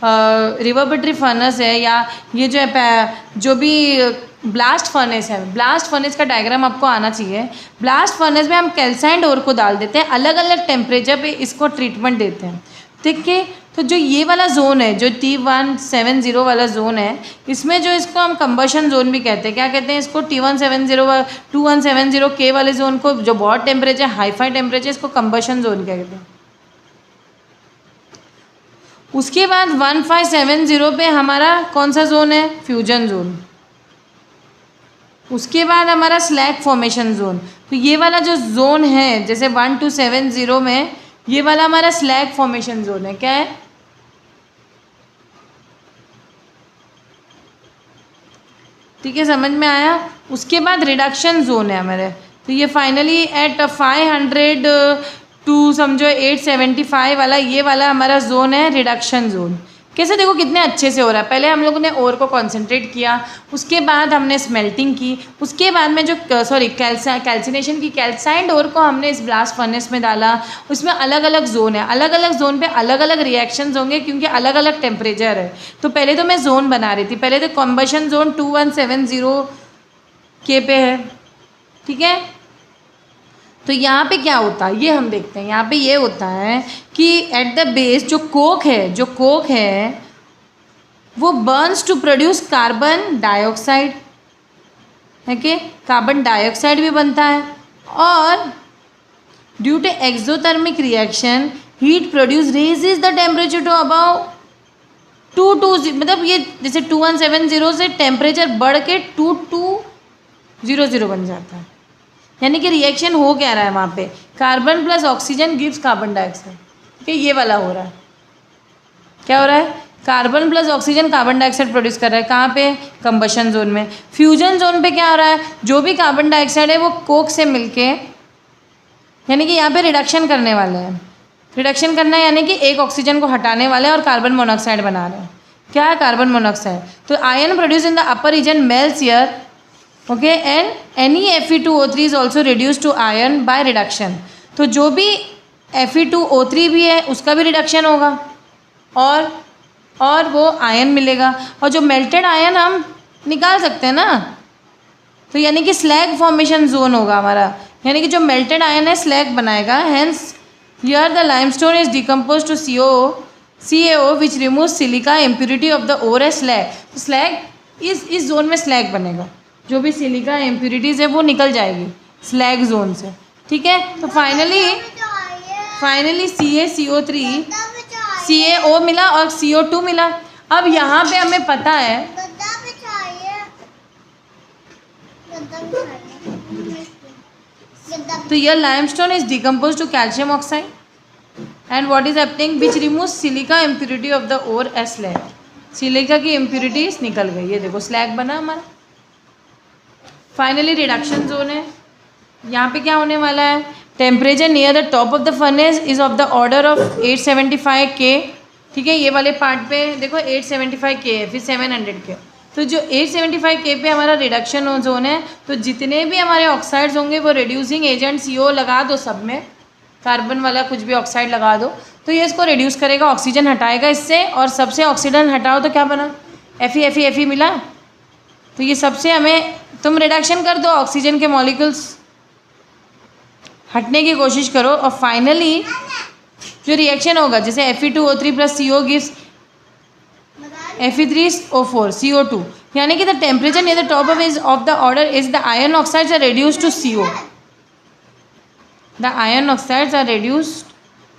रिवर्बरेटरी फर्नेस है या ये जो भी ब्लास्ट फर्नेस है, ब्लास्ट फर्नेस का डायग्राम आपको आना चाहिए। ब्लास्ट फर्नेस में हम कैल्साइंड ओर को डाल देते हैं, अलग अलग टेम्परेचर पे इसको ट्रीटमेंट देते हैं, ठीक है। तो जो ये वाला जोन है, जो T170 वाला जोन है, इसमें जो इसको हम कंबशन जोन भी कहते हैं, क्या कहते हैं इसको, T170 वाले जोन को, जो बहुत टेम्परेचर हाईफाई टेम्परेचर, इसको कंबशन जोन कहते हैं। उसके बाद 1570 पे हमारा कौन सा जोन है, फ्यूजन जोन। उसके बाद हमारा स्लैग फॉर्मेशन जोन। तो ये वाला जो जोन है, जैसे 1270 में ये वाला हमारा स्लैग फॉर्मेशन जोन है, क्या है, ठीक है, समझ में आया। उसके बाद रिडक्शन जोन है हमारे। तो ये फाइनली एट 500 टू समझो 875 वाला, ये वाला हमारा जोन है रिडक्शन जोन। कैसे, देखो कितने अच्छे से हो रहा है। पहले हम लोगों ने ओर को कॉन्सेंट्रेट किया, उसके बाद हमने स्मेल्टिंग की, उसके बाद में जो कैल्सिनेशन की, कैल्साइंड ओर को हमने इस ब्लास्ट फर्नेस में डाला। उसमें अलग अलग जोन है, अलग अलग जोन पे अलग अलग रिएक्शंस होंगे क्योंकि अलग अलग टेम्परेचर है। तो पहले तो मैं जोन बना रही थी, पहले तो कॉम्बशन जोन 2170 के पे है, ठीक है। तो यहाँ पे क्या होता है ये हम देखते हैं। यहाँ पे ये होता है कि एट द बेस जो कोक है वो burns to produce carbon dioxide, है कि कार्बन डाइऑक्साइड भी बनता है। और due to exothermic reaction heat produce raises the temperature to about 220, मतलब ये जैसे 2170 से टेम्परेचर बढ़ के 2200 बन जाता है। यानी कि रिएक्शन हो क्या रहा है वहाँ पे, carbon plus oxygen gives carbon dioxide, ठीक है, ये वाला हो रहा है। क्या हो रहा है, carbon plus oxygen carbon dioxide produce कर रहा है। कहाँ पे, कंबशन जोन में। फ्यूजन जोन पे क्या हो रहा है, जो भी कार्बन डाइऑक्साइड है वो कोक से मिलके, यानी कि यहाँ पे रिडक्शन करने वाले हैं। रिडक्शन करना है यानी कि एक ऑक्सीजन को हटाने वाले हैं और कार्बन मोनोऑक्साइड बना रहे हैं। क्या है, कार्बन मोनोऑक्साइड। तो iron produce in the upper region melts here, okay, and any Fe2O3 is also reduce to iron by reduction. तो जो भी Fe2O3 भी है उसका भी रिडक्शन होगा और वो आयन मिलेगा, और जो मेल्टेड आयन हम निकाल सकते हैं ना, तो यानी कि स्लैग फॉर्मेशन जोन होगा हमारा, यानी कि जो मेल्टेड आयन है स्लैग बनाएगा। Hence here the limestone is decompose to CaO which remove silica impurity of the ore है स्लैग। तो स्लैग इस जोन में स्लैग बनेगा, जो भी सिलिका इम्प्योरिटीज़ है वो निकल जाएगी स्लैग जोन से, ठीक है। तो फाइनली CaCO3 CaO मिला और CO2 मिला। अब यहाँ पे हमें पता है, तो यह limestone is decompose to calcium oxide and what is happening which remove silica impurity of the ore as slag. Silica की इम्प्योरिटीज निकल गई, ये देखो स्लैग बना हमारा। फाइनली रिडक्शन जोन है। यहाँ पे क्या होने वाला है, temperature near the top of the furnace is of the order of 875 K, ठीक है। ये वाले पार्ट पे देखो 875 K है, फिर 700 K। तो जो 875 K पे हमारा रिडक्शन जोन है, तो जितने भी हमारे ऑक्साइड्स होंगे वो रिड्यूसिंग एजेंट CO लगा दो, सब में कार्बन वाला कुछ भी ऑक्साइड लगा दो, तो ये इसको रिड्यूस करेगा, ऑक्सीजन हटाएगा इससे, और सबसे ऑक्सीजन हटाओ तो क्या बना, Fe मिला। तो ये सबसे हमें तुम रिडक्शन कर दो, ऑक्सीजन के मॉलिक्यूल्स हटने की कोशिश करो, और फाइनली जो रिएक्शन होगा, जैसे Fe2O3 plus CO gives Fe3O4 CO2, यानी कि the temperature near the top of the order is the iron oxides are reduced to CO। The iron oxides are reduced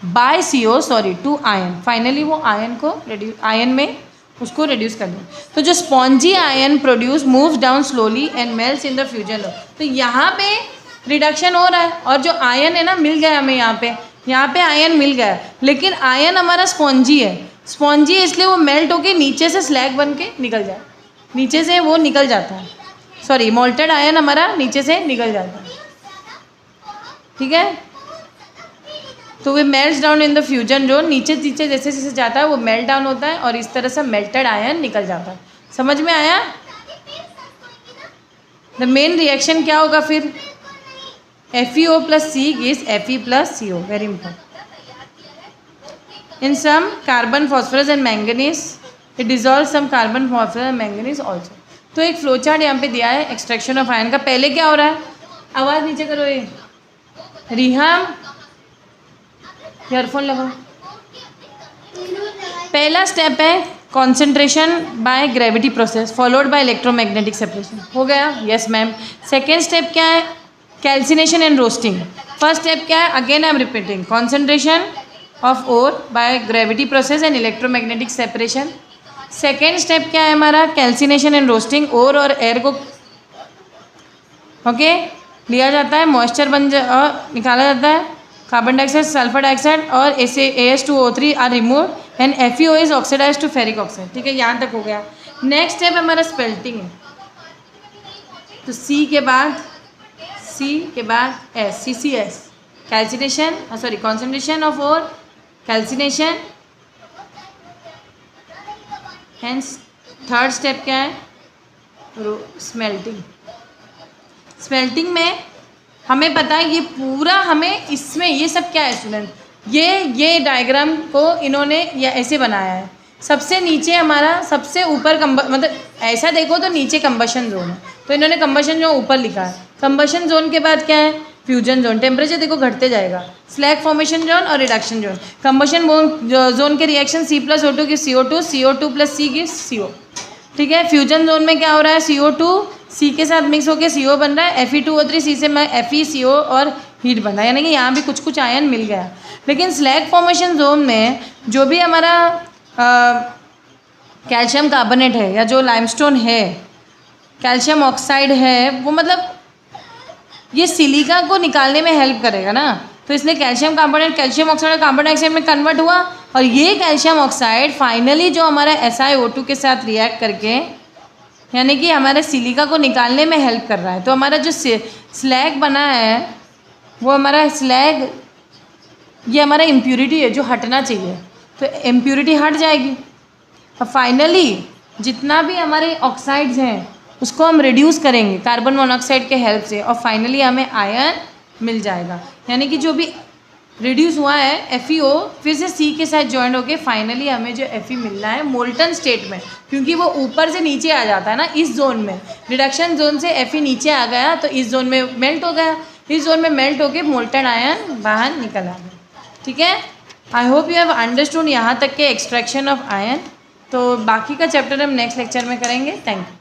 by CO to iron. Finally वो आयन को आयन में उसको रिड्यूस कर दें। तो जो spongy iron produce moves down slowly and melts in the fusion. तो यहाँ पे रिडक्शन हो रहा है, और जो आयन है ना मिल गया हमें, यहाँ पे आयन मिल गया, लेकिन आयन हमारा स्पॉन्जी है। स्पॉन्जी इसलिए वो मेल्ट होके नीचे से स्लैग बन के निकल जाए, नीचे से वो निकल जाता है, सॉरी मोल्टेड आयन हमारा नीचे से निकल जाता है, ठीक है। तो वे melts down in the fusion zone, नीचे नीचे जैसे जैसे जाता है वो मेल्ट डाउन होता है, और इस तरह से मेल्टेड आयन निकल जाता है। समझ में आया। द मेन रिएक्शन क्या होगा फिर, FeO plus C gives Fe plus CO, very important. In some carbon, phosphorus and manganese, it dissolves some carbon, phosphorus and manganese also. तो एक फ्लो चार्ट यहाँ पे दिया है एक्सट्रैक्शन ऑफ आयन का। पहले क्या हो रहा है, आवाज़ नीचे करो, ये रिहाम ईयरफोन लगाओ। पहला स्टेप है concentration by gravity process followed by electromagnetic separation, हो गया, यस मैम। सेकेंड स्टेप क्या है, calcination and roasting. First step क्या है, again I am repeating, concentration of ore by gravity process and electromagnetic separation. Second step क्या है हमारा, कैल्सिनेशन एंड रोस्टिंग। ओर और एयर को ओके लिया जाता है, मॉइस्चर निकाला जाता है, कार्बन डाइऑक्साइड, सल्फर डाइऑक्साइड और AS2O3 are remove and FeO is oxidise to ferric oxide, ठीक है। यहाँ तक हो गया। नेक्स्ट स्टेप हमारा स्पेल्टिंग है। तो C के बाद S, CCS, calcination, sorry concentration of ore, calcination, hence third step क्या है, स्मेल्टिंग। स्मेल्टिंग में हमें पता है ये पूरा, हमें इसमें ये सब क्या है स्टूडेंट, ये डायग्राम को इन्होंने या ऐसे बनाया है। सबसे नीचे हमारा, सबसे ऊपर मतलब ऐसा देखो तो नीचे कंबशन जोन है, तो इन्होंने कंबशन जोन ऊपर लिखा है। कंबशन जोन के बाद क्या है, फ्यूजन जोन। टेम्परेचर देखो घटते जाएगा, स्लैग फॉर्मेशन जोन और रिडक्शन जोन। कंबशन जोन के रिएक्शन C+O2 की CO2, CO2 + C की CO, ठीक है। फ्यूजन जोन में क्या हो रहा है, CO2 C के साथ मिक्स होकर CO बन रहा है, Fe2O3 C से FeCO और हीट बन रहा है, यानी कि यहाँ भी कुछ कुछ आयन मिल गया। लेकिन स्लैग फॉर्मेशन जोन में जो भी हमारा कैल्शियम कार्बोनेट है या जो लाइमस्टोन है, कैल्शियम ऑक्साइड है, वो मतलब ये सिलिका को निकालने में हेल्प करेगा ना, तो इसलिए कैल्शियम कार्बोनेट कैल्शियम ऑक्साइड और कार्बन डाइऑक्साइड में कन्वर्ट हुआ और ये कैल्शियम ऑक्साइड फाइनली जो हमारा SiO2 के साथ रिएक्ट करके यानी कि हमारे सिलिका को निकालने में हेल्प कर रहा है। तो हमारा जो स्लैग बना है वो हमारा स्लैग ये हमारा इम्प्यूरिटी है जो हटना चाहिए, तो इम्प्यूरिटी हट जाएगी और फाइनली जितना भी हमारे ऑक्साइड्स हैं उसको हम रिड्यूस करेंगे कार्बन मोनोऑक्साइड के हेल्प से और फाइनली हमें आयरन मिल जाएगा। यानी कि जो भी रिड्यूस हुआ है FeO फिर से C के साथ जॉइंट होके फाइनली हमें जो Fe मिल रहा है मोल्टन स्टेट में, क्योंकि वो ऊपर से नीचे आ जाता है ना इस जोन में, रिडक्शन जोन से Fe नीचे आ गया तो इस जोन में मेल्ट हो गया, इस जोन में मेल्ट होके मोल्टन आयरन बाहर निकल आ गया। ठीक है, I hope you have understood यहाँ तक के एक्सट्रैक्शन ऑफ आयरन। तो बाकी का चैप्टर हम नेक्स्ट लेक्चर में करेंगे। Thank you.